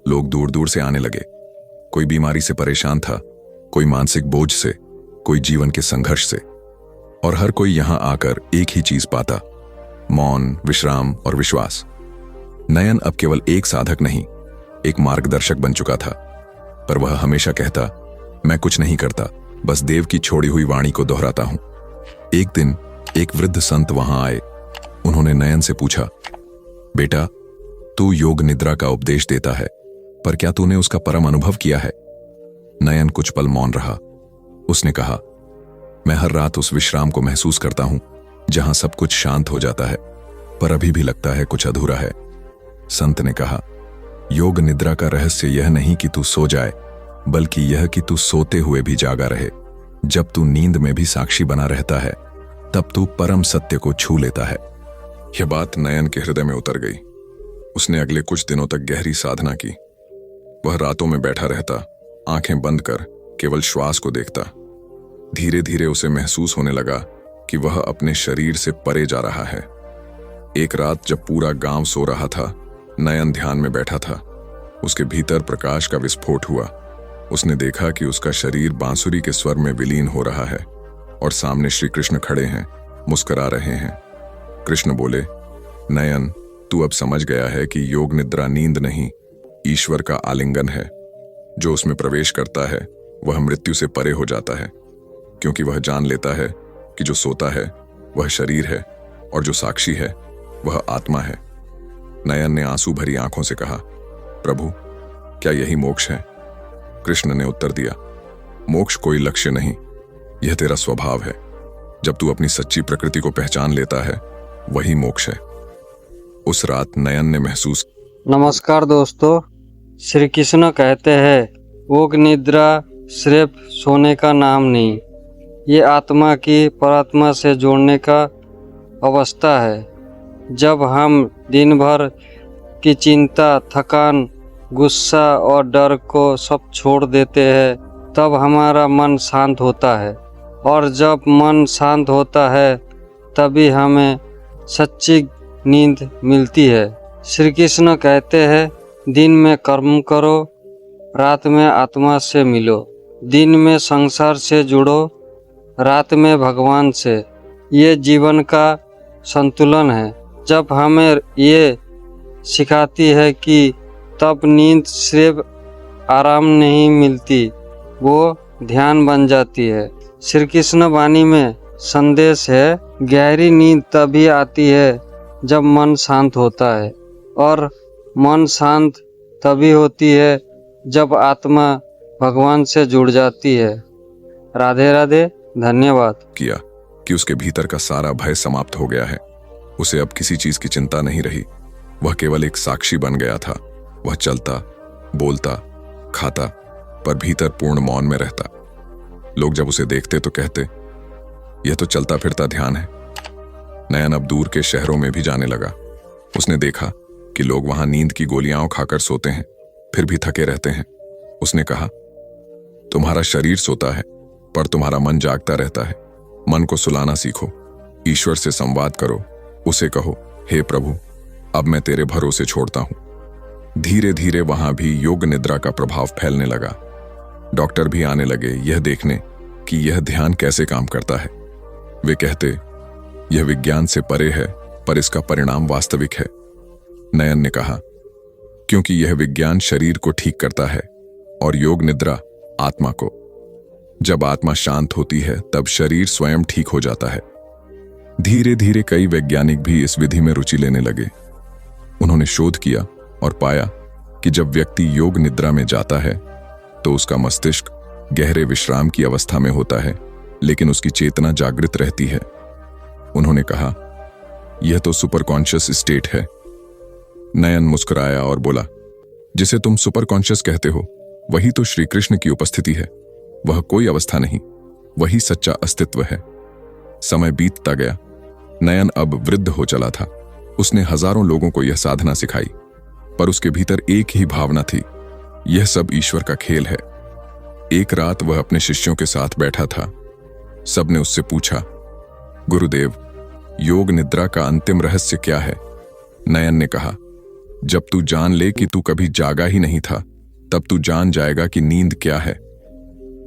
लोग दूर दूर से आने लगे। कोई बीमारी से परेशान था, कोई मानसिक बोझ से, कोई जीवन के संघर्ष से, और हर कोई यहां आकर एक ही चीज पाता, मौन, विश्राम और विश्वास। नयन अब केवल एक साधक नहीं, एक मार्गदर्शक बन चुका था। पर वह हमेशा कहता, मैं कुछ नहीं करता, बस देव की छोड़ी हुई वाणी को दोहराता हूं। एक दिन एक वृद्ध संत वहां आए। उन्होंने नयन से पूछा, बेटा, तू योग निद्रा का उपदेश देता है, पर क्या तूने उसका परम अनुभव किया है? नयन कुछ पल मौन रहा। उसने कहा, मैं हर रात उस विश्राम को महसूस करता हूं जहां सब कुछ शांत हो जाता है, पर अभी भी लगता है कुछ अधूरा है। संत ने कहा, योग निद्रा का रहस्य यह नहीं कि तू सो जाए, बल्कि यह कि तू सोते हुए भी जागा रहे। जब तू नींद में भी साक्षी बना रहता है, तब तू परम सत्य को छू लेता है। यह बात नयन के हृदय में उतर गई। उसने अगले कुछ दिनों तक गहरी साधना की। वह रातों में बैठा रहता, आंखें बंद कर केवल श्वास को देखता। धीरे धीरे उसे महसूस होने लगा कि वह अपने शरीर से परे जा रहा है। एक रात जब पूरा गांव सो रहा था, नयन ध्यान में बैठा था। उसके भीतर प्रकाश का विस्फोट हुआ। उसने देखा कि उसका शरीर बांसुरी के स्वर में विलीन हो रहा है और सामने श्री कृष्ण खड़े हैं, मुस्कुरा रहे हैं। कृष्ण बोले, नयन, तू अब समझ गया है कि योग निद्रा नींद नहीं, ईश्वर का आलिंगन है। जो उसमें प्रवेश करता है वह मृत्यु से परे हो जाता है, क्योंकि वह जान लेता है कि जो सोता है वह शरीर है और जो साक्षी है वह आत्मा है। नयन ने आंसू भरी आंखों से कहा, प्रभु, क्या यही मोक्ष है? कृष्ण ने उत्तर दिया, मोक्ष कोई लक्ष्य नहीं, यह तेरा स्वभाव है। जब तू अपनी सच्ची प्रकृति को पहचान लेता है, वही मोक्ष है। उस रात नयन ने महसूस। नमस्कार दोस्तों, श्री कृष्ण कहते हैं योग निद्रा सिर्फ सोने का नाम नहीं, ये आत्मा की परमात्मा से जोड़ने का अवस्था है। जब हम दिन भर की चिंता, थकान, गुस्सा और डर को सब छोड़ देते हैं, तब हमारा मन शांत होता है। और जब मन शांत होता है तभी हमें सच्ची नींद मिलती है। श्री कृष्ण कहते हैं दिन में कर्म करो, रात में आत्मा से मिलो। दिन में संसार से जुड़ो, रात में भगवान से। ये जीवन का संतुलन है। जब हमें ये सिखाती है कि तब नींद सिर्फ आराम नहीं मिलती, वो ध्यान बन जाती है। श्री कृष्ण वाणी में संदेश है, गहरी नींद तभी आती है जब मन शांत होता है, और मन शांत तभी होती है जब आत्मा भगवान से जुड़ जाती है। राधे राधे, धन्यवाद। किया कि उसके भीतर का सारा भय समाप्त हो गया है। उसे अब किसी चीज की चिंता नहीं रही। वह केवल एक साक्षी बन गया था। वह चलता, बोलता, खाता, पर भीतर पूर्ण मौन में रहता। लोग जब उसे देखते तो कहते, यह तो चलता फिरता ध्यान है। नयन अब दूर के शहरों में भी जाने लगा। उसने देखा कि लोग वहां नींद की गोलियां खाकर सोते हैं, फिर भी थके रहते हैं। उसने कहा, तुम्हारा शरीर सोता है पर तुम्हारा मन जागता रहता है। मन को सुलाना सीखो, ईश्वर से संवाद करो, उसे कहो, हे प्रभु, अब मैं तेरे भरोसे छोड़ता हूं। धीरे धीरे वहां भी योग निद्रा का प्रभाव फैलने लगा। डॉक्टर भी आने लगे यह देखने कि यह ध्यान कैसे काम करता है। वे कहते, यह विज्ञान से परे है पर इसका परिणाम वास्तविक है। नयन ने कहा, क्योंकि यह विज्ञान शरीर को ठीक करता है और योग निद्रा आत्मा को। जब आत्मा शांत होती है तब शरीर स्वयं ठीक हो जाता है। धीरे धीरे कई वैज्ञानिक भी इस विधि में रुचि लेने लगे। उन्होंने शोध किया और पाया कि जब व्यक्ति योग निद्रा में जाता है तो उसका मस्तिष्क गहरे विश्राम की अवस्था में होता है, लेकिन उसकी चेतना जागृत रहती है। उन्होंने कहा, यह तो सुपर कॉन्शियस स्टेट है। नयन मुस्कुराया और बोला, जिसे तुम सुपर कॉन्शियस कहते हो वही तो श्री कृष्ण की उपस्थिति है। वह कोई अवस्था नहीं, वही सच्चा अस्तित्व है। समय बीतता गया। नयन अब वृद्ध हो चला था। उसने हजारों लोगों को यह साधना सिखाई, पर उसके भीतर एक ही भावना थी, यह सब ईश्वर का खेल है। एक रात वह अपने शिष्यों के साथ बैठा था। सबने उससे पूछा, गुरुदेव, योग निद्रा का अंतिम रहस्य क्या है? नयन ने कहा, जब तू जान ले कि तू कभी जागा ही नहीं था, तब तू जान जाएगा कि नींद क्या है।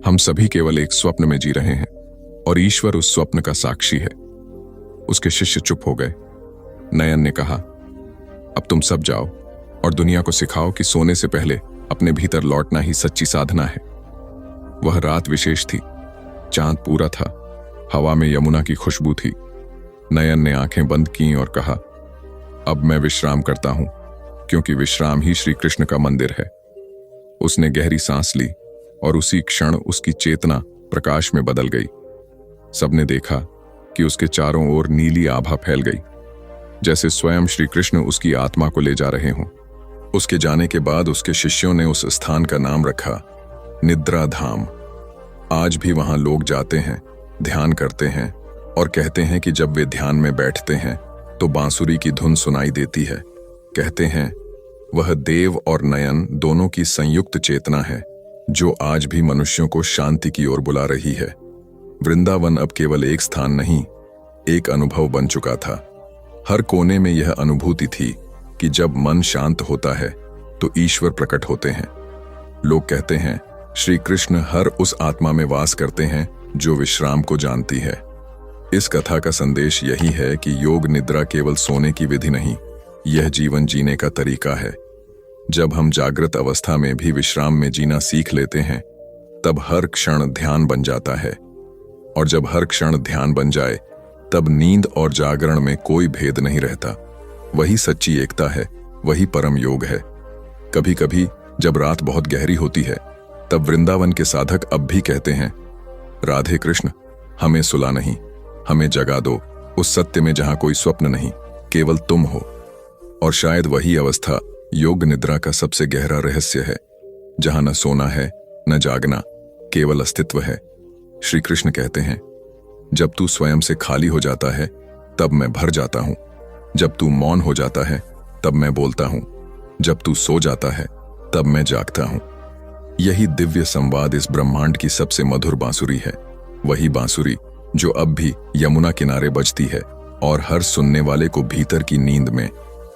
हम सभी केवल एक स्वप्न में जी रहे हैं और ईश्वर उस स्वप्न का साक्षी है। उसके शिष्य चुप हो गए। नयन ने कहा, अब तुम सब जाओ और दुनिया को सिखाओ कि सोने से पहले अपने भीतर लौटना ही सच्ची साधना है। वह रात विशेष थी। चांद पूरा था। हवा में यमुना की खुशबू थी। नयन ने आंखें बंद की और कहा, अब मैं विश्राम करता हूं, क्योंकि विश्राम ही श्री कृष्ण का मंदिर है। उसने गहरी सांस ली और उसी क्षण उसकी चेतना प्रकाश में बदल गई। सबने देखा कि उसके चारों ओर नीली आभा फैल गई, जैसे स्वयं श्री कृष्ण उसकी आत्मा को ले जा रहे हों। उसके जाने के बाद उसके शिष्यों ने उस स्थान का नाम रखा निद्रा धाम। आज भी वहां लोग जाते हैं, ध्यान करते हैं और कहते हैं कि जब वे ध्यान में बैठते हैं तो बांसुरी की धुन सुनाई देती है। कहते हैं वह देव और नयन दोनों की संयुक्त चेतना है जो आज भी मनुष्यों को शांति की ओर बुला रही है। वृंदावन अब केवल एक स्थान नहीं, एक अनुभव बन चुका था। हर कोने में यह अनुभूति थी कि जब मन शांत होता है तो ईश्वर प्रकट होते हैं। लोग कहते हैं श्री कृष्ण हर उस आत्मा में वास करते हैं जो विश्राम को जानती है। इस कथा का संदेश यही है कि योग निद्रा केवल सोने की विधि नहीं, यह जीवन जीने का तरीका है। जब हम जागृत अवस्था में भी विश्राम में जीना सीख लेते हैं, तब हर क्षण ध्यान बन जाता है, और जब हर क्षण ध्यान बन जाए, तब नींद और जागरण में कोई भेद नहीं रहता। वही सच्ची एकता है, वही परम योग है। कभी कभी जब रात बहुत गहरी होती है, तब वृंदावन के साधक अब भी कहते हैं, राधे कृष्ण, हमें सुला नहीं, हमें जगा दो उस सत्य में जहां कोई स्वप्न नहीं, केवल तुम हो। और शायद वही अवस्था योग निद्रा का सबसे गहरा रहस्य है, जहां न सोना है न जागना, केवल अस्तित्व है। श्री कृष्ण कहते हैं, जब तू स्वयं से खाली हो जाता है तब मैं भर जाता हूं, जब तू मौन हो जाता है तब मैं बोलता हूं, जब तू सो जाता है तब मैं जागता हूं। यही दिव्य संवाद इस ब्रह्मांड की सबसे मधुर बांसुरी है, वही बांसुरी जो अब भी यमुना किनारे बजती है और हर सुनने वाले को भीतर की नींद में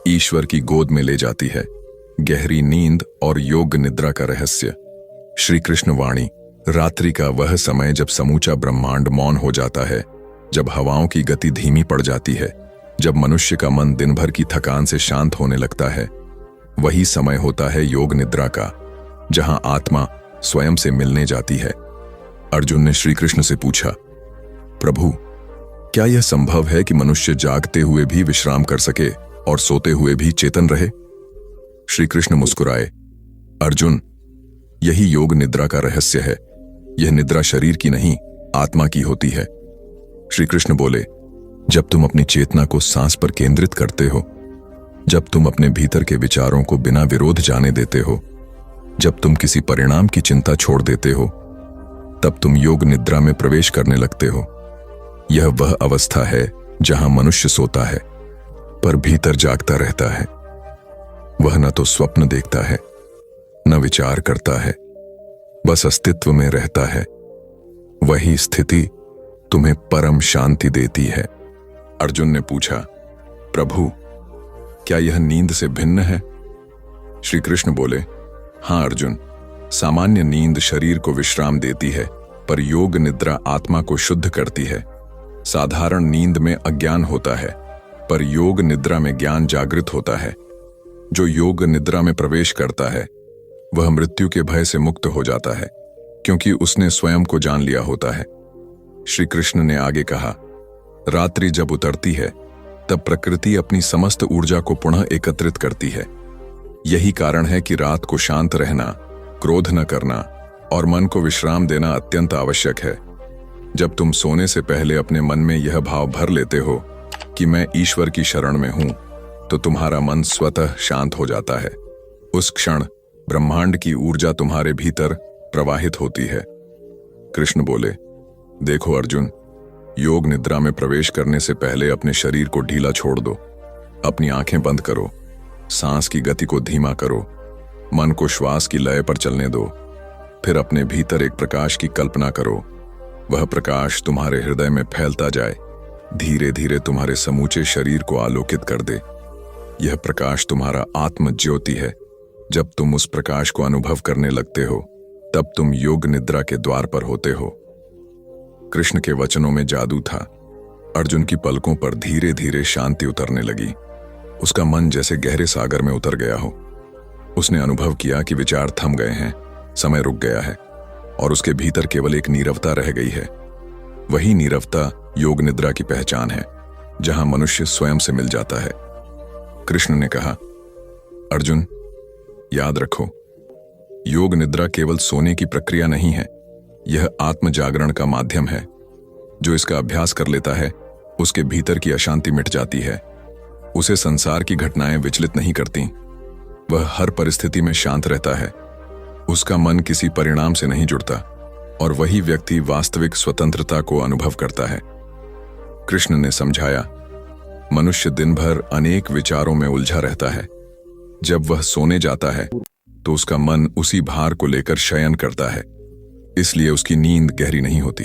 ईश्वर की गोद में ले जाती है। गहरी नींद और योग निद्रा का रहस्य। श्री कृष्ण वाणी। रात्रि का वह समय जब समूचा ब्रह्मांड मौन हो जाता है, जब हवाओं की गति धीमी पड़ जाती है, जब मनुष्य का मन दिन भर की थकान से शांत होने लगता है, वही समय होता है योग निद्रा का, जहां आत्मा स्वयं से मिलने जाती है। अर्जुन ने श्री कृष्ण से पूछा, प्रभु, क्या यह संभव है कि मनुष्य जागते हुए भी विश्राम कर सके और सोते हुए भी चेतन रहे? श्री कृष्ण मुस्कुराए, अर्जुन, यही योग निद्रा का रहस्य है। यह निद्रा शरीर की नहीं, आत्मा की होती है। श्री कृष्ण बोले, जब तुम अपनी चेतना को सांस पर केंद्रित करते हो, जब तुम अपने भीतर के विचारों को बिना विरोध जाने देते हो, जब तुम किसी परिणाम की चिंता छोड़ देते हो, तब तुम योग निद्रा में प्रवेश करने लगते हो। यह वह अवस्था है जहां मनुष्य सोता है पर भीतर जागता रहता है। वह न तो स्वप्न देखता है, न विचार करता है, बस अस्तित्व में रहता है। वही स्थिति तुम्हें परम शांति देती है। अर्जुन ने पूछा, प्रभु, क्या यह नींद से भिन्न है? श्री कृष्ण बोले, हां अर्जुन, सामान्य नींद शरीर को विश्राम देती है, पर योग निद्रा आत्मा को शुद्ध करती है। साधारण नींद में अज्ञान होता है, पर योग निद्रा में ज्ञान जागृत होता है। जो योग निद्रा में प्रवेश करता है वह मृत्यु के भय से मुक्त हो जाता है, क्योंकि उसने स्वयं को जान लिया होता है। श्री कृष्ण ने आगे कहा, रात्रि जब उतरती है तब प्रकृति अपनी समस्त ऊर्जा को पुनः एकत्रित करती है। यही कारण है कि रात को शांत रहना, क्रोध न करना और मन को विश्राम देना अत्यंत आवश्यक है। जब तुम सोने से पहले अपने मन में यह भाव भर लेते हो कि मैं ईश्वर की शरण में हूं, तो तुम्हारा मन स्वतः शांत हो जाता है। उस क्षण ब्रह्मांड की ऊर्जा तुम्हारे भीतर प्रवाहित होती है। कृष्ण बोले, देखो अर्जुन, योग निद्रा में प्रवेश करने से पहले अपने शरीर को ढीला छोड़ दो। अपनी आंखें बंद करो, सांस की गति को धीमा करो, मन को श्वास की लय पर चलने दो। फिर अपने भीतर एक प्रकाश की कल्पना करो। वह प्रकाश तुम्हारे हृदय में फैलता जाए, धीरे धीरे तुम्हारे समूचे शरीर को आलोकित कर दे। यह प्रकाश तुम्हारा आत्म ज्योति है। जब तुम उस प्रकाश को अनुभव करने लगते हो, तब तुम योग निद्रा के द्वार पर होते हो। कृष्ण के वचनों में जादू था। अर्जुन की पलकों पर धीरे धीरे शांति उतरने लगी। उसका मन जैसे गहरे सागर में उतर गया हो। उसने अनुभव किया कि विचार थम गए हैं, समय रुक गया है और उसके भीतर केवल एक नीरवता रह गई है। वही नीरवता योग निद्रा की पहचान है, जहां मनुष्य स्वयं से मिल जाता है। कृष्ण ने कहा, अर्जुन, याद रखो, योग निद्रा केवल सोने की प्रक्रिया नहीं है, यह आत्म जागरण का माध्यम है। जो इसका अभ्यास कर लेता है, उसके भीतर की अशांति मिट जाती है। उसे संसार की घटनाएं विचलित नहीं करती। वह हर परिस्थिति में शांत रहता है। उसका मन किसी परिणाम से नहीं जुड़ता और वही व्यक्ति वास्तविक स्वतंत्रता को अनुभव करता है। कृष्ण ने समझाया, मनुष्य दिन भर अनेक विचारों में उलझा रहता है। जब वह सोने जाता है तो उसका मन उसी भार को लेकर शयन करता है, इसलिए उसकी नींद गहरी नहीं होती।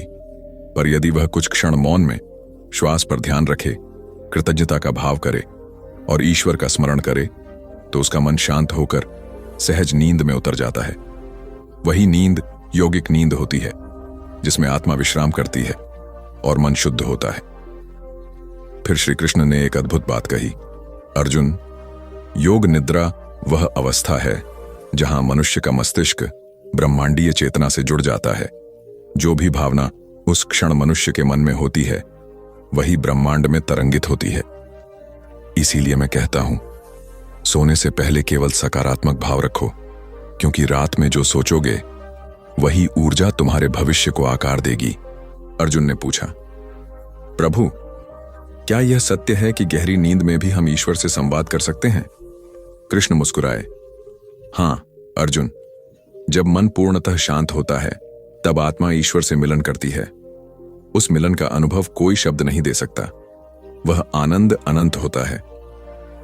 पर यदि वह कुछ क्षण मौन में श्वास पर ध्यान रखे, कृतज्ञता का भाव करे और ईश्वर का स्मरण करे, तो उसका मन शांत होकर सहज नींद में उतर जाता है। वही नींद यौगिक नींद होती है, जिसमें आत्मा विश्राम करती है और मन शुद्ध होता है। फिर श्री कृष्ण ने एक अद्भुत बात कही, अर्जुन, योग निद्रा वह अवस्था है जहां मनुष्य का मस्तिष्क ब्रह्मांडीय चेतना से जुड़ जाता है। जो भी भावना उस क्षण मनुष्य के मन में होती है, वही ब्रह्मांड में तरंगित होती है। इसीलिए मैं कहता हूं, सोने से पहले केवल सकारात्मक भाव रखो, क्योंकि रात में जो सोचोगे वही ऊर्जा तुम्हारे भविष्य को आकार देगी। अर्जुन ने पूछा, प्रभु, क्या यह सत्य है कि गहरी नींद में भी हम ईश्वर से संवाद कर सकते हैं? कृष्ण मुस्कुराए। हाँ अर्जुन, जब मन पूर्णतः शांत होता है तब आत्मा ईश्वर से मिलन करती है। उस मिलन का अनुभव कोई शब्द नहीं दे सकता। वह आनंद अनंत होता है।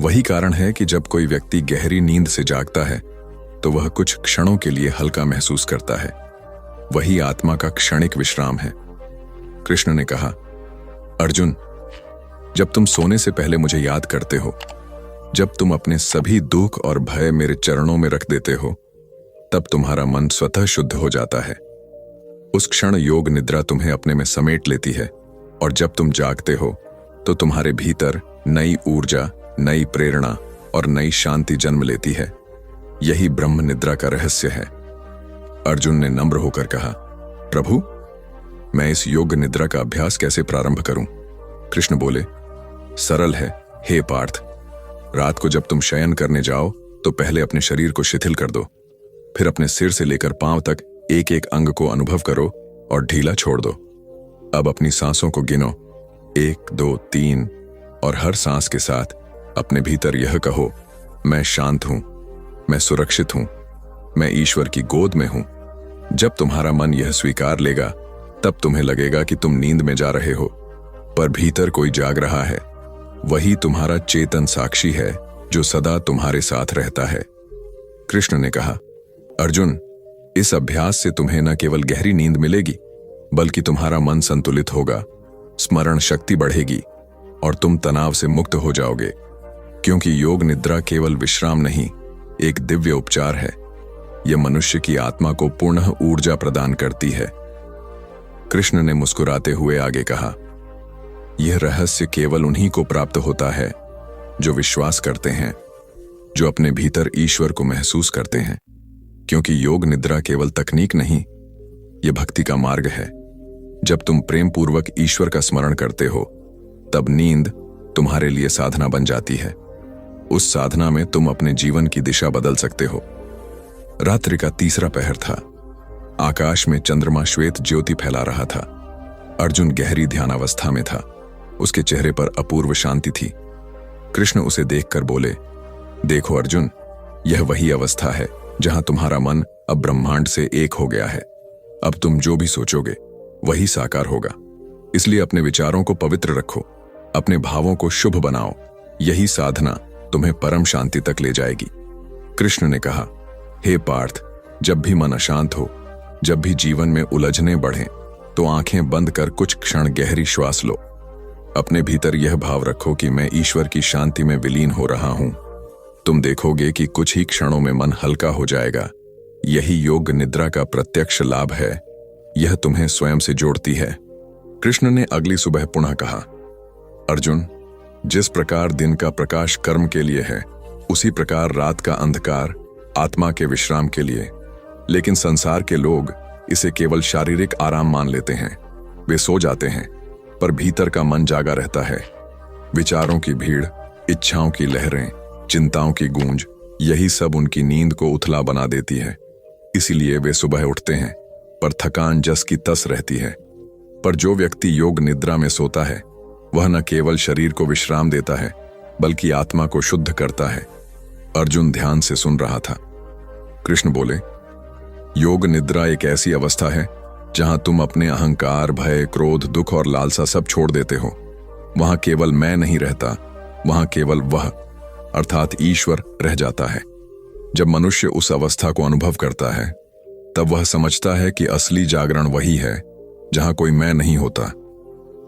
वही कारण है कि जब कोई व्यक्ति गहरी नींद से जागता है तो वह कुछ क्षणों के लिए हल्का महसूस करता है। वही आत्मा का क्षणिक विश्राम है। कृष्ण ने कहा, अर्जुन, जब तुम सोने से पहले मुझे याद करते हो, जब तुम अपने सभी दुख और भय मेरे चरणों में रख देते हो, तब तुम्हारा मन स्वतः शुद्ध हो जाता है। उस क्षण योग निद्रा तुम्हें अपने में समेट लेती है और जब तुम जागते हो तो तुम्हारे भीतर नई ऊर्जा, नई प्रेरणा और नई शांति जन्म लेती है। यही ब्रह्म निद्रा का रहस्य है। अर्जुन ने नम्र होकर कहा, प्रभु, मैं इस योग निद्रा का अभ्यास कैसे प्रारंभ करूं? कृष्ण बोले, सरल है हे पार्थ। रात को जब तुम शयन करने जाओ तो पहले अपने शरीर को शिथिल कर दो, फिर अपने सिर से लेकर पांव तक एक एक अंग को अनुभव करो और ढीला छोड़ दो। अब अपनी सांसों को गिनो, 1, 2, 3, और हर सांस के साथ अपने भीतर यह कहो, मैं शांत हूं, मैं सुरक्षित हूं, मैं ईश्वर की गोद में हूं। जब तुम्हारा मन यह स्वीकार लेगा तब तुम्हें लगेगा कि तुम नींद में जा रहे हो, पर भीतर कोई जाग रहा है। वही तुम्हारा चेतन साक्षी है जो सदा तुम्हारे साथ रहता है। कृष्ण ने कहा, अर्जुन, इस अभ्यास से तुम्हें न केवल गहरी नींद मिलेगी बल्कि तुम्हारा मन संतुलित होगा, स्मरण शक्ति बढ़ेगी और तुम तनाव से मुक्त हो जाओगे। क्योंकि योग निद्रा केवल विश्राम नहीं, एक दिव्य उपचार है। यह मनुष्य की आत्मा को पुनः ऊर्जा प्रदान करती है। कृष्ण ने मुस्कुराते हुए आगे कहा, यह रहस्य केवल उन्हीं को प्राप्त होता है जो विश्वास करते हैं, जो अपने भीतर ईश्वर को महसूस करते हैं। क्योंकि योग निद्रा केवल तकनीक नहीं, यह भक्ति का मार्ग है। जब तुम प्रेम पूर्वक ईश्वर का स्मरण करते हो तब नींद तुम्हारे लिए साधना बन जाती है। उस साधना में तुम अपने जीवन की दिशा बदल सकते हो। रात्रि का तीसरा पहर था। आकाश में चंद्रमा श्वेत ज्योति फैला रहा था। अर्जुन गहरी ध्यानावस्था में था। उसके चेहरे पर अपूर्व शांति थी। कृष्ण उसे देखकर बोले, देखो अर्जुन, यह वही अवस्था है जहां तुम्हारा मन अब ब्रह्मांड से एक हो गया है। अब तुम जो भी सोचोगे वही साकार होगा। इसलिए अपने विचारों को पवित्र रखो, अपने भावों को शुभ बनाओ। यही साधना तुम्हें परम शांति तक ले जाएगी। कृष्ण ने कहा, हे पार्थ, जब भी मन अशांत हो, जब भी जीवन में उलझने बढ़े, तो आंखें बंद कर कुछ क्षण गहरी श्वास लो। अपने भीतर यह भाव रखो कि मैं ईश्वर की शांति में विलीन हो रहा हूं। तुम देखोगे कि कुछ ही क्षणों में मन हल्का हो जाएगा। यही योग निद्रा का प्रत्यक्ष लाभ है। यह तुम्हें स्वयं से जोड़ती है। कृष्ण ने अगली सुबह पुनः कहा, अर्जुन, जिस प्रकार दिन का प्रकाश कर्म के लिए है, उसी प्रकार रात का अंधकार आत्मा के विश्राम के लिए। लेकिन संसार के लोग इसे केवल शारीरिक आराम मान लेते हैं। वे सो जाते हैं पर भीतर का मन जागा रहता है। विचारों की भीड़, इच्छाओं की लहरें, चिंताओं की गूंज, यही सब उनकी नींद को उथला बना देती है। इसीलिए वे सुबह उठते हैं पर थकान जस की तस रहती है। पर जो व्यक्ति योग निद्रा में सोता है वह न केवल शरीर को विश्राम देता है बल्कि आत्मा को शुद्ध करता है। अर्जुन ध्यान से सुन रहा था। कृष्ण बोले, योग निद्रा एक ऐसी अवस्था है जहां तुम अपने अहंकार, भय, क्रोध, दुख और लालसा सब छोड़ देते हो। वहां केवल मैं नहीं रहता, वहां केवल वह अर्थात ईश्वर रह जाता है। जब मनुष्य उस अवस्था को अनुभव करता है तब वह समझता है कि असली जागरण वही है जहां कोई मैं नहीं होता,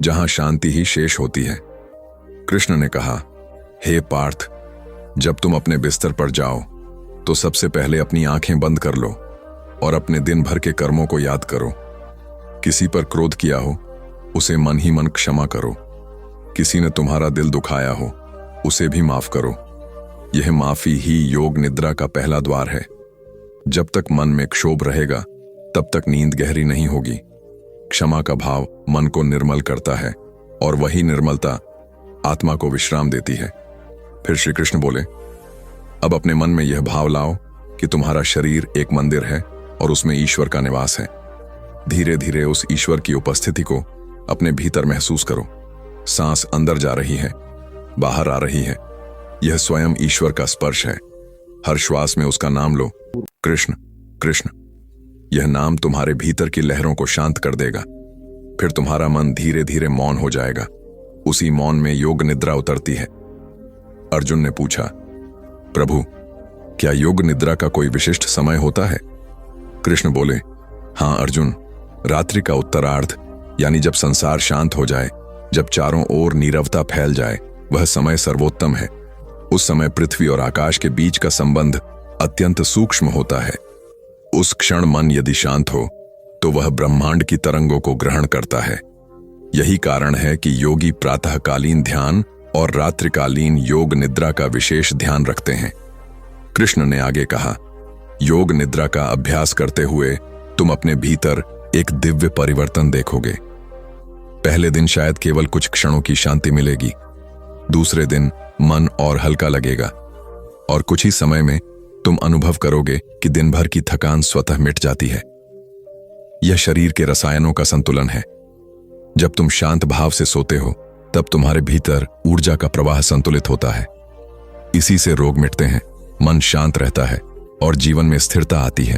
जहां शांति ही शेष होती है। कृष्ण ने कहा, हे पार्थ, जब तुम अपने बिस्तर पर जाओ तो सबसे पहले अपनी आंखें बंद कर लो और अपने दिन भर के कर्मों को याद करो। किसी पर क्रोध किया हो उसे मन ही मन क्षमा करो। किसी ने तुम्हारा दिल दुखाया हो उसे भी माफ करो। यह माफी ही योग निद्रा का पहला द्वार है। जब तक मन में क्षोभ रहेगा तब तक नींद गहरी नहीं होगी। क्षमा का भाव मन को निर्मल करता है और वही निर्मलता आत्मा को विश्राम देती है। फिर श्री कृष्ण बोले, अब अपने मन में यह भाव लाओ कि तुम्हारा शरीर एक मंदिर है और उसमें ईश्वर का निवास है। धीरे धीरे उस ईश्वर की उपस्थिति को अपने भीतर महसूस करो। सांस अंदर जा रही है, बाहर आ रही है, यह स्वयं ईश्वर का स्पर्श है। हर श्वास में उसका नाम लो, कृष्ण कृष्ण। यह नाम तुम्हारे भीतर की लहरों को शांत कर देगा। फिर तुम्हारा मन धीरे धीरे मौन हो जाएगा। उसी मौन में योग निद्रा उतरती है। अर्जुन ने पूछा, प्रभु, क्या योग निद्रा का कोई विशिष्ट समय होता है? कृष्ण बोले, हां अर्जुन, रात्रि का उत्तरार्ध, यानी जब संसार शांत हो जाए, जब चारों ओर नीरवता फैल जाए, वह समय सर्वोत्तम है। उस समय पृथ्वी और आकाश के बीच का संबंध अत्यंत सूक्ष्म होता है। उस क्षण मन यदि शांत हो तो वह ब्रह्मांड की तरंगों को ग्रहण करता है। यही कारण है कि योगी प्रातःकालीन ध्यान और रात्रिकालीन योग निद्रा का विशेष ध्यान रखते हैं। कृष्ण ने आगे कहा, योग निद्रा का अभ्यास करते हुए तुम अपने भीतर एक दिव्य परिवर्तन देखोगे। पहले दिन शायद केवल कुछ क्षणों की शांति मिलेगी, दूसरे दिन मन और हल्का लगेगा, और कुछ ही समय में तुम अनुभव करोगे कि दिन भर की थकान स्वतः मिट जाती है। यह शरीर के रसायनों का संतुलन है। जब तुम शांत भाव से सोते हो तब तुम्हारे भीतर ऊर्जा का प्रवाह संतुलित होता है। इसी से रोग मिटते हैं, मन शांत रहता है और जीवन में स्थिरता आती है।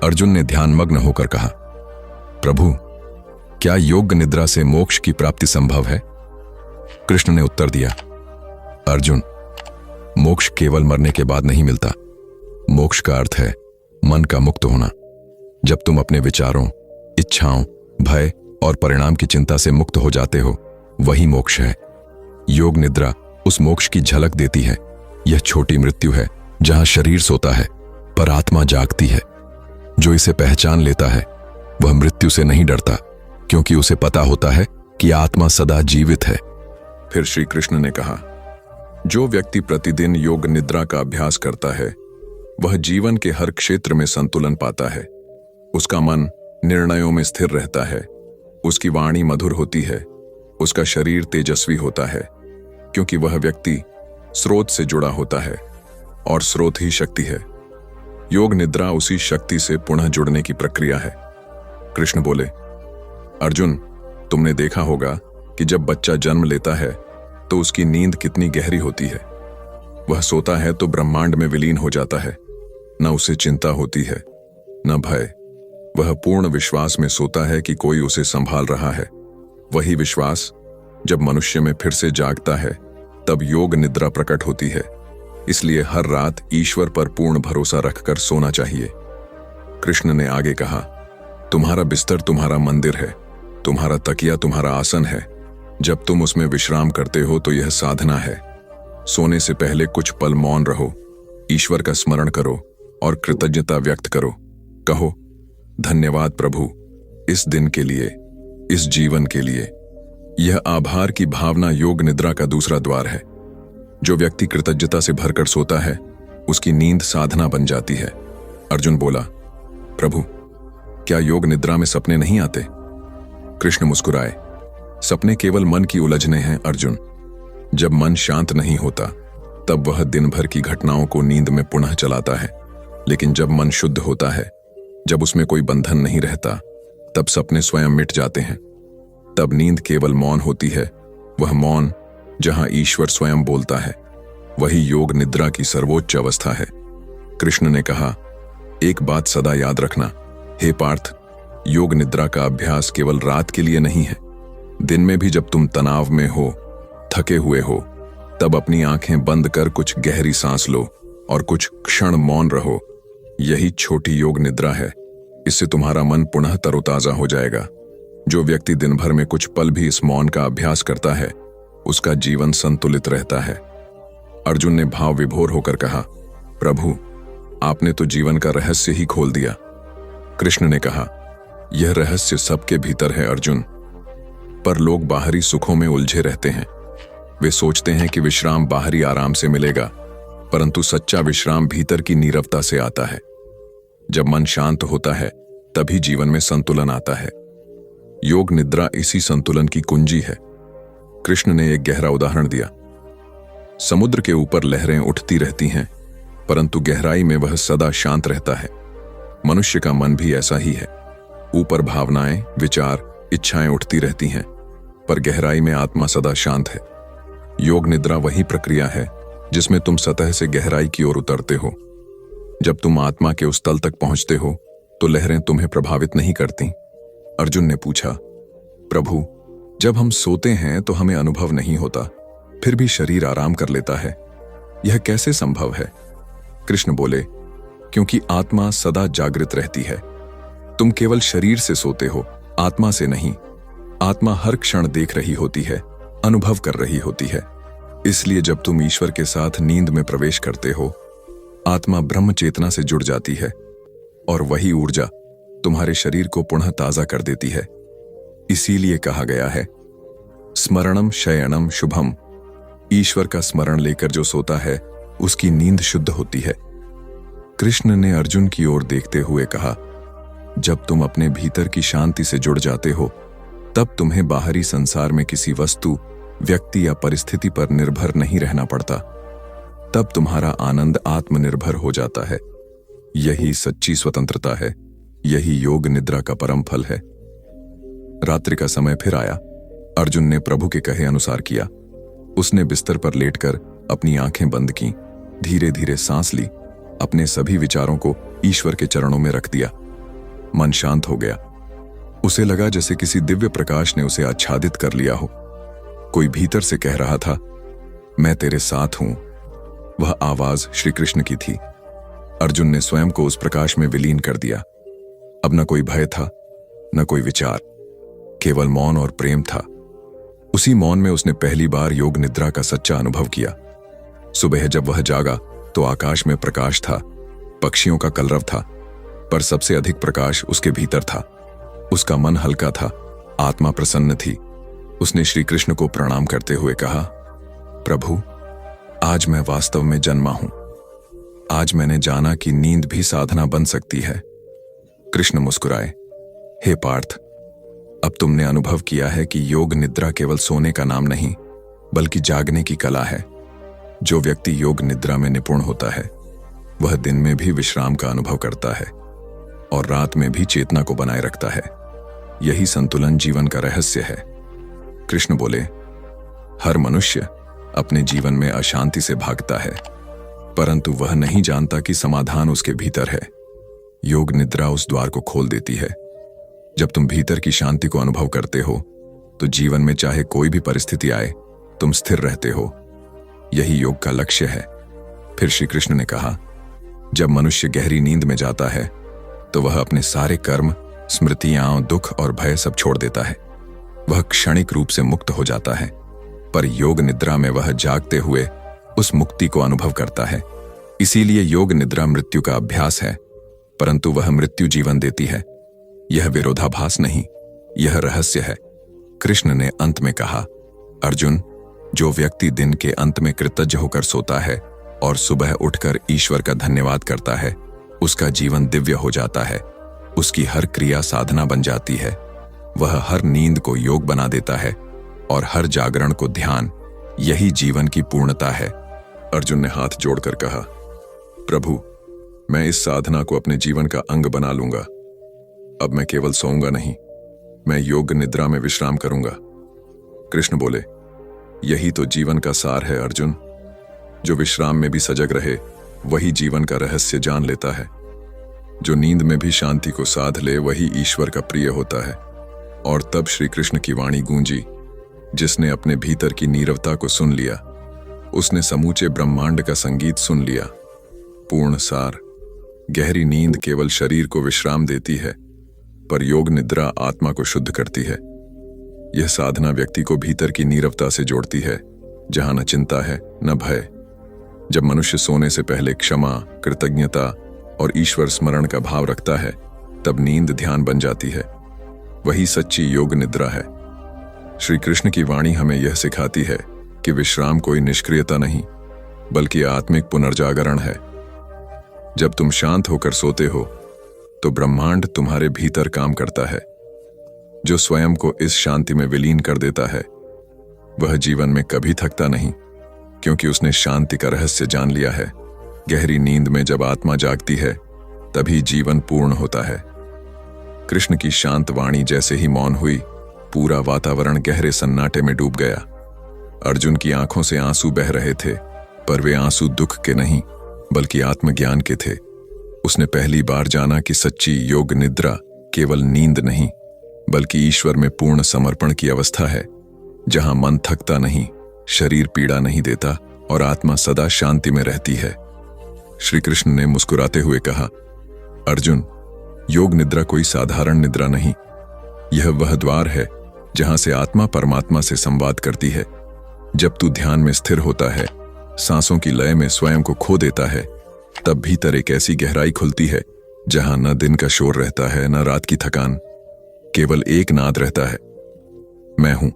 अर्जुन ने ध्यानमग्न होकर कहा, प्रभु, क्या योग निद्रा से मोक्ष की प्राप्ति संभव है? कृष्ण ने उत्तर दिया, अर्जुन, मोक्ष केवल मरने के बाद नहीं मिलता। मोक्ष का अर्थ है मन का मुक्त होना। जब तुम अपने विचारों, इच्छाओं, भय और परिणाम की चिंता से मुक्त हो जाते हो, वही मोक्ष है। योग निद्रा उस मोक्ष की झलक देती है। यह छोटी मृत्यु है जहां शरीर सोता है पर आत्मा जागती है। जो इसे पहचान लेता है वह मृत्यु से नहीं डरता, क्योंकि उसे पता होता है कि आत्मा सदा जीवित है। फिर श्री कृष्ण ने कहा, जो व्यक्ति प्रतिदिन योग निद्रा का अभ्यास करता है वह जीवन के हर क्षेत्र में संतुलन पाता है। उसका मन निर्णयों में स्थिर रहता है, उसकी वाणी मधुर होती है, उसका शरीर तेजस्वी होता है, क्योंकि वह व्यक्ति स्रोत से जुड़ा होता है और स्रोत ही शक्ति है। योग निद्रा उसी शक्ति से पुनः जुड़ने की प्रक्रिया है। कृष्ण बोले, अर्जुन, तुमने देखा होगा कि जब बच्चा जन्म लेता है तो उसकी नींद कितनी गहरी होती है। वह सोता है तो ब्रह्मांड में विलीन हो जाता है। न उसे चिंता होती है, न भय। वह पूर्ण विश्वास में सोता है कि कोई उसे संभाल रहा है। वही विश्वास जब मनुष्य में फिर से जागता है तब योग निद्रा प्रकट होती है। इसलिए हर रात ईश्वर पर पूर्ण भरोसा रखकर सोना चाहिए। कृष्ण ने आगे कहा, तुम्हारा बिस्तर तुम्हारा मंदिर है, तुम्हारा तकिया तुम्हारा आसन है। जब तुम उसमें विश्राम करते हो तो यह साधना है। सोने से पहले कुछ पल मौन रहो, ईश्वर का स्मरण करो और कृतज्ञता व्यक्त करो। कहो, धन्यवाद प्रभु, इस दिन के लिए, इस जीवन के लिए। यह आभार की भावना योग निद्रा का दूसरा द्वार है। जो व्यक्ति कृतज्ञता से भरकर सोता है उसकी नींद साधना बन जाती है। अर्जुन बोला, प्रभु, क्या योग निद्रा में सपने नहीं आते? कृष्ण मुस्कुराए, सपने केवल मन की उलझने हैं अर्जुन। जब मन शांत नहीं होता तब वह दिन भर की घटनाओं को नींद में पुनः चलाता है, लेकिन जब मन शुद्ध होता है, जब उसमें कोई बंधन नहीं रहता, तब सपने स्वयं मिट जाते हैं। तब नींद केवल मौन होती है। वह मौन जहां ईश्वर स्वयं बोलता है, वही योग निद्रा की सर्वोच्च अवस्था है। कृष्ण ने कहा, एक बात सदा याद रखना, हे पार्थ, योग निद्रा का अभ्यास केवल रात के लिए नहीं है। दिन में भी जब तुम तनाव में हो, थके हुए हो, तब अपनी आंखें बंद कर कुछ गहरी सांस लो और कुछ क्षण मौन रहो। यही छोटी योग निद्रा है। इससे तुम्हारा मन पुनः तरोताजा हो जाएगा। जो व्यक्ति दिन भर में कुछ पल भी इस मौन का अभ्यास करता है उसका जीवन संतुलित रहता है। अर्जुन ने भाव विभोर होकर कहा, प्रभु, आपने तो जीवन का रहस्य ही खोल दिया। कृष्ण ने कहा, यह रहस्य सबके भीतर है अर्जुन, पर लोग बाहरी सुखों में उलझे रहते हैं। वे सोचते हैं कि विश्राम बाहरी आराम से मिलेगा, परंतु सच्चा विश्राम भीतर की नीरवता से आता है। जब मन शांत होता है तभी जीवन में संतुलन आता है। योग निद्रा इसी संतुलन की कुंजी है। कृष्ण ने एक गहरा उदाहरण दिया। समुद्र के ऊपर लहरें उठती रहती हैं, परंतु गहराई में वह सदा शांत रहता है। मनुष्य का मन भी ऐसा ही है। ऊपर भावनाएं, विचार, इच्छाएं उठती रहती हैं, पर गहराई में आत्मा सदा शांत है। योग निद्रा वही प्रक्रिया है जिसमें तुम सतह से गहराई की ओर उतरते हो। जब तुम आत्मा के उस तल तक पहुंचते हो तो लहरें तुम्हें प्रभावित नहीं करती। अर्जुन ने पूछा, प्रभु, जब हम सोते हैं तो हमें अनुभव नहीं होता, फिर भी शरीर आराम कर लेता है, यह कैसे संभव है? कृष्ण बोले, क्योंकि आत्मा सदा जागृत रहती है। तुम केवल शरीर से सोते हो, आत्मा से नहीं। आत्मा हर क्षण देख रही होती है, अनुभव कर रही होती है। इसलिए जब तुम ईश्वर के साथ नींद में प्रवेश करते हो, आत्मा ब्रह्म चेतना से जुड़ जाती है और वही ऊर्जा तुम्हारे शरीर को पुनः ताजा कर देती है। इसीलिए कहा गया है, स्मरणम शयनम शुभम। ईश्वर का स्मरण लेकर जो सोता है उसकी नींद शुद्ध होती है। कृष्ण ने अर्जुन की ओर देखते हुए कहा, जब तुम अपने भीतर की शांति से जुड़ जाते हो तब तुम्हें बाहरी संसार में किसी वस्तु, व्यक्ति या परिस्थिति पर निर्भर नहीं रहना पड़ता। तब तुम्हारा आनंद आत्मनिर्भर हो जाता है। यही सच्ची स्वतंत्रता है, यही योग निद्रा का परम फल है। रात्रि का समय फिर आया। अर्जुन ने प्रभु के कहे अनुसार किया। उसने बिस्तर पर लेटकर अपनी आंखें बंद की, धीरे धीरे सांस ली, अपने सभी विचारों को ईश्वर के चरणों में रख दिया। मन शांत हो गया। उसे लगा जैसे किसी दिव्य प्रकाश ने उसे आच्छादित कर लिया हो। कोई भीतर से कह रहा था, मैं तेरे साथ हूं। वह आवाज श्री कृष्ण की थी। अर्जुन ने स्वयं को उस प्रकाश में विलीन कर दिया। अब न कोई भय था, न कोई विचार, केवल मौन और प्रेम था। उसी मौन में उसने पहली बार योग निद्रा का सच्चा अनुभव किया। सुबह जब वह जागा तो आकाश में प्रकाश था, पक्षियों का कलरव था, पर सबसे अधिक प्रकाश उसके भीतर था। उसका मन हल्का था, आत्मा प्रसन्न थी। उसने श्री कृष्ण को प्रणाम करते हुए कहा, प्रभु, आज मैं वास्तव में जन्मा हूं। आज मैंने जाना कि नींद भी साधना बन सकती है। कृष्ण मुस्कुराए, हे पार्थ, अब तुमने अनुभव किया है कि योग निद्रा केवल सोने का नाम नहीं, बल्कि जागने की कला है। जो व्यक्ति योग निद्रा में निपुण होता है वह दिन में भी विश्राम का अनुभव करता है और रात में भी चेतना को बनाए रखता है। यही संतुलन जीवन का रहस्य है। कृष्ण बोले, हर मनुष्य अपने जीवन में अशांति से भागता है, परंतु वह नहीं जानता कि समाधान उसके भीतर है। योग निद्रा उस द्वार को खोल देती है। जब तुम भीतर की शांति को अनुभव करते हो तो जीवन में चाहे कोई भी परिस्थिति आए, तुम स्थिर रहते हो। यही योग का लक्ष्य है। फिर श्री कृष्ण ने कहा, जब मनुष्य गहरी नींद में जाता है तो वह अपने सारे कर्म, स्मृतियां, दुख और भय सब छोड़ देता है। वह क्षणिक रूप से मुक्त हो जाता है, पर योग निद्रा में वह जागते हुए उस मुक्ति को अनुभव करता है। इसीलिए योग निद्रा मृत्यु का अभ्यास है, परंतु वह मृत्यु जीवन देती है। यह विरोधाभास नहीं, यह रहस्य है। कृष्ण ने अंत में कहा, अर्जुन, जो व्यक्ति दिन के अंत में कृतज्ञ होकर सोता है और सुबह उठकर ईश्वर का धन्यवाद करता है, उसका जीवन दिव्य हो जाता है। उसकी हर क्रिया साधना बन जाती है। वह हर नींद को योग बना देता है और हर जागरण को ध्यान। यही जीवन की पूर्णता है। अर्जुन ने हाथ जोड़कर कहा, प्रभु, मैं इस साधना को अपने जीवन का अंग बना लूंगा। अब मैं केवल सोऊंगा नहीं, मैं योग निद्रा में विश्राम करूंगा। कृष्ण बोले, यही तो जीवन का सार है अर्जुन। जो विश्राम में भी सजग रहे वही जीवन का रहस्य जान लेता है। जो नींद में भी शांति को साध ले वही ईश्वर का प्रिय होता है। और तब श्री कृष्ण की वाणी गूंजी, जिसने अपने भीतर की नीरवता को सुन लिया, उसने समूचे ब्रह्मांड का संगीत सुन लिया। पूर्ण सार, गहरी नींद केवल शरीर को विश्राम देती है, पर योग निद्रा आत्मा को शुद्ध करती है। यह साधना व्यक्ति को भीतर की नीरवता से जोड़ती है, जहां न चिंता है न भय। जब मनुष्य सोने से पहले क्षमा, कृतज्ञता और ईश्वर स्मरण का भाव रखता है, तब नींद ध्यान बन जाती है। वही सच्ची योग निद्रा है। श्री कृष्ण की वाणी हमें यह सिखाती है कि विश्राम कोई निष्क्रियता नहीं, बल्कि आत्मिक पुनर्जागरण है। जब तुम शांत होकर सोते हो तो ब्रह्मांड तुम्हारे भीतर काम करता है। जो स्वयं को इस शांति में विलीन कर देता है वह जीवन में कभी थकता नहीं, क्योंकि उसने शांति का रहस्य जान लिया है। गहरी नींद में जब आत्मा जागती है तभी जीवन पूर्ण होता है। कृष्ण की शांत वाणी जैसे ही मौन हुई, पूरा वातावरण गहरे सन्नाटे में डूब गया। अर्जुन की आंखों से आंसू बह रहे थे, पर वे आंसू दुख के नहीं बल्कि आत्मज्ञान के थे। उसने पहली बार जाना कि सच्ची योग निद्रा केवल नींद नहीं बल्कि ईश्वर में पूर्ण समर्पण की अवस्था है, जहां मन थकता नहीं, शरीर पीड़ा नहीं देता और आत्मा सदा शांति में रहती है। श्री कृष्ण ने मुस्कुराते हुए कहा, अर्जुन, योग निद्रा कोई साधारण निद्रा नहीं, यह वह द्वार है जहां से आत्मा परमात्मा से संवाद करती है। जब तू ध्यान में स्थिर होता है, सांसों की लय में स्वयं को खो देता है, तब भीतर एक ऐसी गहराई खुलती है जहां न दिन का शोर रहता है न रात की थकान, केवल एक नाद रहता है, मैं हूं।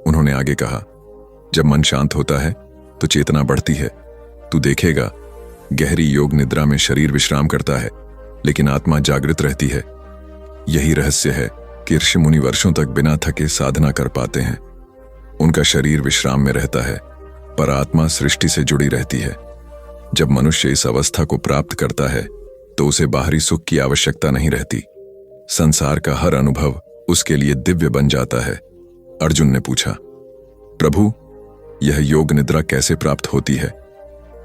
उन्होंने आगे कहा, जब मन शांत होता है तो चेतना बढ़ती है। तू देखेगा, गहरी योग निद्रा में शरीर विश्राम करता है लेकिन आत्मा जागृत रहती है। यही रहस्य है कि ऋषि मुनि वर्षों तक बिना थके साधना कर पाते हैं। उनका शरीर विश्राम में रहता है पर आत्मा सृष्टि से जुड़ी रहती है। जब मनुष्य इस अवस्था को प्राप्त करता है तो उसे बाहरी सुख की आवश्यकता नहीं रहती। संसार का हर अनुभव उसके लिए दिव्य बन जाता है। अर्जुन ने पूछा, प्रभु, यह योग निद्रा कैसे प्राप्त होती है?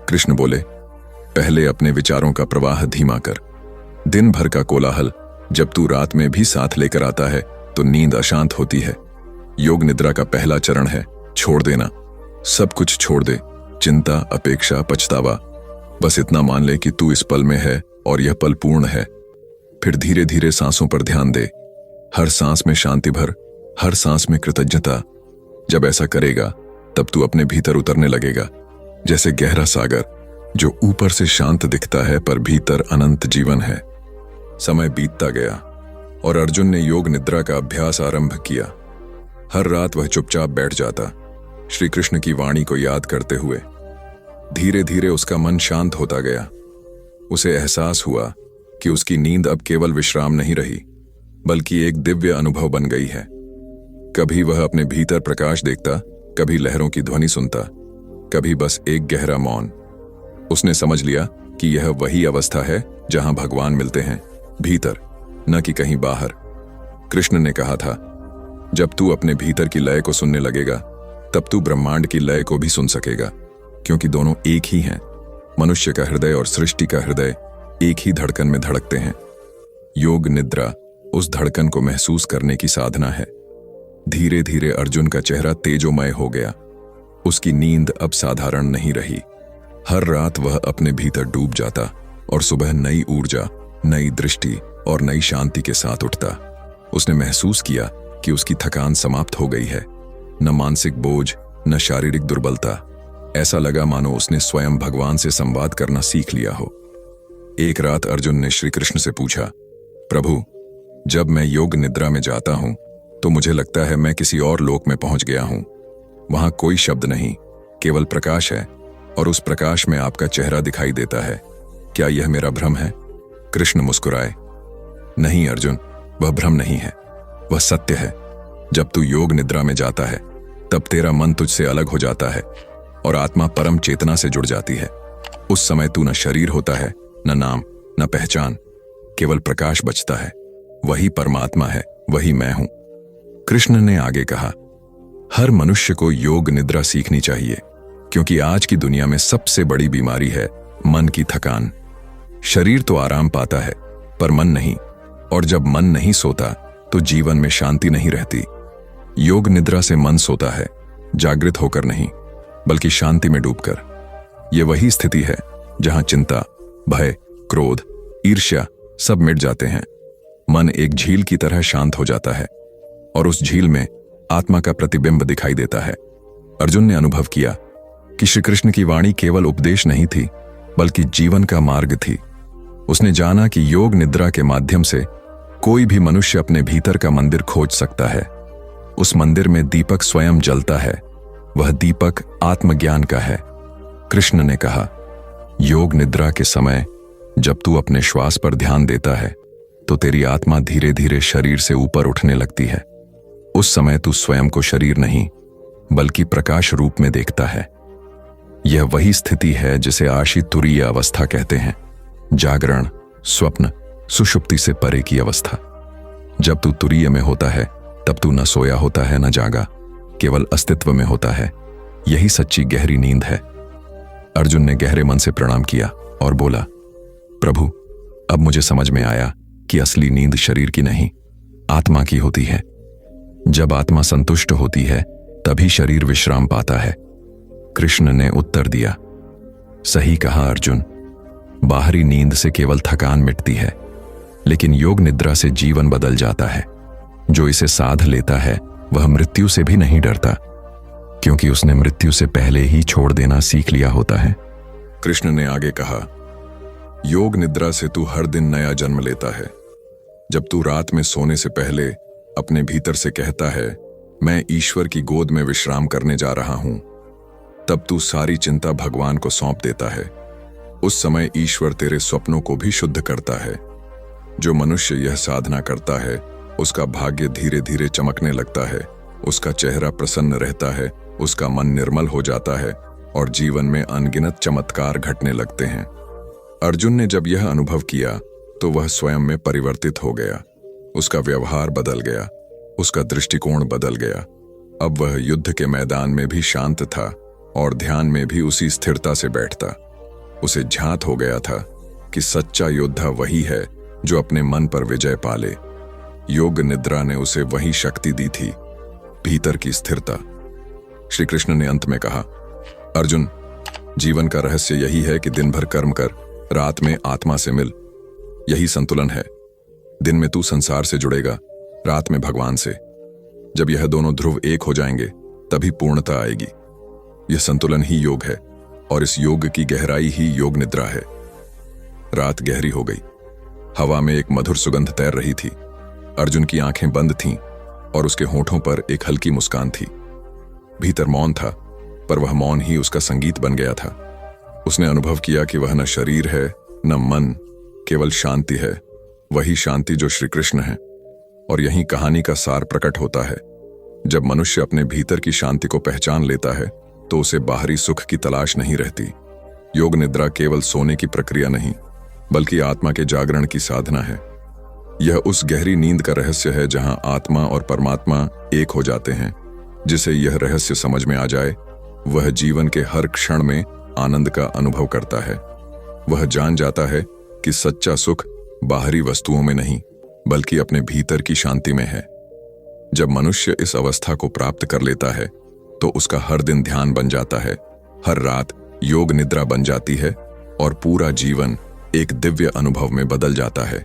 कृष्ण बोले, पहले अपने विचारों का प्रवाह धीमा कर। दिन भर का कोलाहल जब तू रात में भी साथ लेकर आता है तो नींद अशांत होती है। योग निद्रा का पहला चरण है छोड़ देना। सब कुछ छोड़ दे, चिंता, अपेक्षा, पछतावा। बस इतना मान ले कि तू इस पल में है और यह पल पूर्ण है। फिर धीरे धीरे सांसों पर ध्यान दे। हर सांस में शांति भर, हर सांस में कृतज्ञता। जब ऐसा करेगा तब तू अपने भीतर उतरने लगेगा, जैसे गहरा सागर जो ऊपर से शांत दिखता है पर भीतर अनंत जीवन है। समय बीतता गया और अर्जुन ने योग निद्रा का अभ्यास आरंभ किया। हर रात वह चुपचाप बैठ जाता, श्री कृष्ण की वाणी को याद करते हुए। धीरे धीरे उसका मन शांत होता गया। उसे एहसास हुआ कि उसकी नींद अब केवल विश्राम नहीं रही बल्कि एक दिव्य अनुभव बन गई है। कभी वह अपने भीतर प्रकाश देखता, कभी लहरों की ध्वनि सुनता, कभी बस एक गहरा मौन। उसने समझ लिया कि यह वही अवस्था है जहां भगवान मिलते हैं, भीतर, न कि कहीं बाहर। कृष्ण ने कहा था, जब तू अपने भीतर की लय को सुनने लगेगा तब तू ब्रह्मांड की लय को भी सुन सकेगा, क्योंकि दोनों एक ही हैं। मनुष्य का हृदय और सृष्टि का हृदय एक ही धड़कन में धड़कते हैं। योग निद्रा उस धड़कन को महसूस करने की साधना है। धीरे धीरे अर्जुन का चेहरा तेजोमय हो गया। उसकी नींद अब साधारण नहीं रही। हर रात वह अपने भीतर डूब जाता और सुबह नई ऊर्जा, नई दृष्टि और नई शांति के साथ उठता। उसने महसूस किया कि उसकी थकान समाप्त हो गई है, न मानसिक बोझ, न शारीरिक दुर्बलता। ऐसा लगा मानो उसने स्वयं भगवान से संवाद करना सीख लिया हो। एक रात अर्जुन ने श्री कृष्ण से पूछा, प्रभु, जब मैं योग निद्रा में जाता हूं तो मुझे लगता है मैं किसी और लोक में पहुंच गया हूं। वहां कोई शब्द नहीं, केवल प्रकाश है और उस प्रकाश में आपका चेहरा दिखाई देता है। क्या यह मेरा भ्रम है? कृष्ण मुस्कुराए, नहीं अर्जुन, वह भ्रम नहीं है, वह सत्य है। जब तू योग निद्रा में जाता है तब तेरा मन तुझसे अलग हो जाता है और आत्मा परम चेतना से जुड़ जाती है। उस समय तू न शरीर होता है, न नाम, न पहचान, केवल प्रकाश बचता है। वही परमात्मा है, वही मैं हूं। कृष्ण ने आगे कहा, हर मनुष्य को योग निद्रा सीखनी चाहिए, क्योंकि आज की दुनिया में सबसे बड़ी बीमारी है मन की थकान। शरीर तो आराम पाता है पर मन नहीं, और जब मन नहीं सोता तो जीवन में शांति नहीं रहती। योग निद्रा से मन सोता है, जागृत होकर नहीं बल्कि शांति में डूबकर। यह वही स्थिति है जहां चिंता, भय, क्रोध, ईर्ष्या सब मिट जाते हैं। मन एक झील की तरह शांत हो जाता है और उस झील में आत्मा का प्रतिबिंब दिखाई देता है। अर्जुन ने अनुभव किया कि श्री कृष्ण की वाणी केवल उपदेश नहीं थी बल्कि जीवन का मार्ग थी। उसने जाना कि योग निद्रा के माध्यम से कोई भी मनुष्य अपने भीतर का मंदिर खोज सकता है। उस मंदिर में दीपक स्वयं जलता है, वह दीपक आत्मज्ञान का है। कृष्ण ने कहा, योग निद्रा के समय जब तू अपने श्वास पर ध्यान देता है तो तेरी आत्मा धीरे धीरे शरीर से ऊपर उठने लगती है। उस समय तू स्वयं को शरीर नहीं बल्कि प्रकाश रूप में देखता है। यह वही स्थिति है जिसे आशी तुरीय अवस्था कहते हैं, जागरण, स्वप्न, सुषुप्ति से परे की अवस्था। जब तू तुरीय में होता है तब तू न सोया होता है न जागा, केवल अस्तित्व में होता है। यही सच्ची गहरी नींद है। अर्जुन ने गहरे मन से प्रणाम किया और बोला, प्रभु, अब मुझे समझ में आया कि असली नींद शरीर की नहीं, आत्मा की होती है। जब आत्मा संतुष्ट होती है तभी शरीर विश्राम पाता है। कृष्ण ने उत्तर दिया, सही कहा अर्जुन, बाहरी नींद से केवल थकान मिटती है, लेकिन योग निद्रा से जीवन बदल जाता है। जो इसे साध लेता है वह मृत्यु से भी नहीं डरता, क्योंकि उसने मृत्यु से पहले ही छोड़ देना सीख लिया होता है। कृष्ण ने आगे कहा, योग निद्रा से तू हर दिन नया जन्म लेता है। जब तू रात में सोने से पहले अपने भीतर से कहता है, मैं ईश्वर की गोद में विश्राम करने जा रहा हूं, तब तू सारी चिंता भगवान को सौंप देता है। उस समय ईश्वर तेरे स्वप्नों को भी शुद्ध करता है। जो मनुष्य यह साधना करता है उसका भाग्य धीरे धीरे चमकने लगता है, उसका चेहरा प्रसन्न रहता है, उसका मन निर्मल हो जाता है और जीवन में अनगिनत चमत्कार घटने लगते हैं। अर्जुन ने जब यह अनुभव किया तो वह स्वयं में परिवर्तित हो गया। उसका व्यवहार बदल गया, उसका दृष्टिकोण बदल गया। अब वह युद्ध के मैदान में भी शांत था और ध्यान में भी उसी स्थिरता से बैठता। उसे झांत हो गया था कि सच्चा योद्धा वही है जो अपने मन पर विजय पाले। योग निद्रा ने उसे वही शक्ति दी थी, भीतर की स्थिरता। श्री कृष्ण ने अंत में कहा, अर्जुन, जीवन का रहस्य यही है कि दिन भर कर्म कर, रात में आत्मा से मिल। यही संतुलन है। दिन में तू संसार से जुड़ेगा, रात में भगवान से। जब यह दोनों ध्रुव एक हो जाएंगे तभी पूर्णता आएगी। यह संतुलन ही योग है और इस योग की गहराई ही योग निद्रा है। रात गहरी हो गई। हवा में एक मधुर सुगंध तैर रही थी। अर्जुन की आंखें बंद थीं और उसके होठों पर एक हल्की मुस्कान थी। भीतर मौन था, पर वह मौन ही उसका संगीत बन गया था। उसने अनुभव किया कि वह न शरीर है न मन, केवल शांति है। वही शांति जो श्री कृष्ण है। और यही कहानी का सार प्रकट होता है। जब मनुष्य अपने भीतर की शांति को पहचान लेता है तो उसे बाहरी सुख की तलाश नहीं रहती। योग निद्रा केवल सोने की प्रक्रिया नहीं, बल्कि आत्मा के जागरण की साधना है। यह उस गहरी नींद का रहस्य है जहां आत्मा और परमात्मा एक हो जाते हैं। जिसे यह रहस्य समझ में आ जाए वह जीवन के हर क्षण में आनंद का अनुभव करता है। वह जान जाता है कि सच्चा सुख बाहरी वस्तुओं में नहीं, बल्कि अपने भीतर की शांति में है। जब मनुष्य इस अवस्था को प्राप्त कर लेता है तो उसका हर दिन ध्यान बन जाता है, हर रात योग निद्रा बन जाती है और पूरा जीवन एक दिव्य अनुभव में बदल जाता है।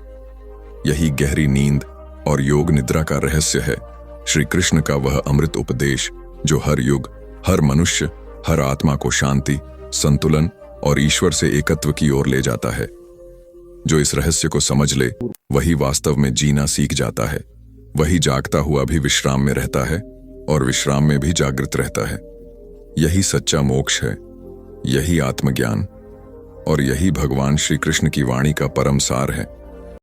यही गहरी नींद और योग निद्रा का रहस्य है, श्री कृष्ण का वह अमृत उपदेश जो हर युग, हर मनुष्य, हर आत्मा को शांति, संतुलन और ईश्वर से एकत्व की ओर ले जाता है। जो इस रहस्य को समझ ले वही वास्तव में जीना सीख जाता है। वही जागता हुआ भी विश्राम में रहता है और विश्राम में भी जागृत रहता है। यही सच्चा मोक्ष है, यही आत्मज्ञान और यही भगवान श्री कृष्ण की वाणी का परम सार है।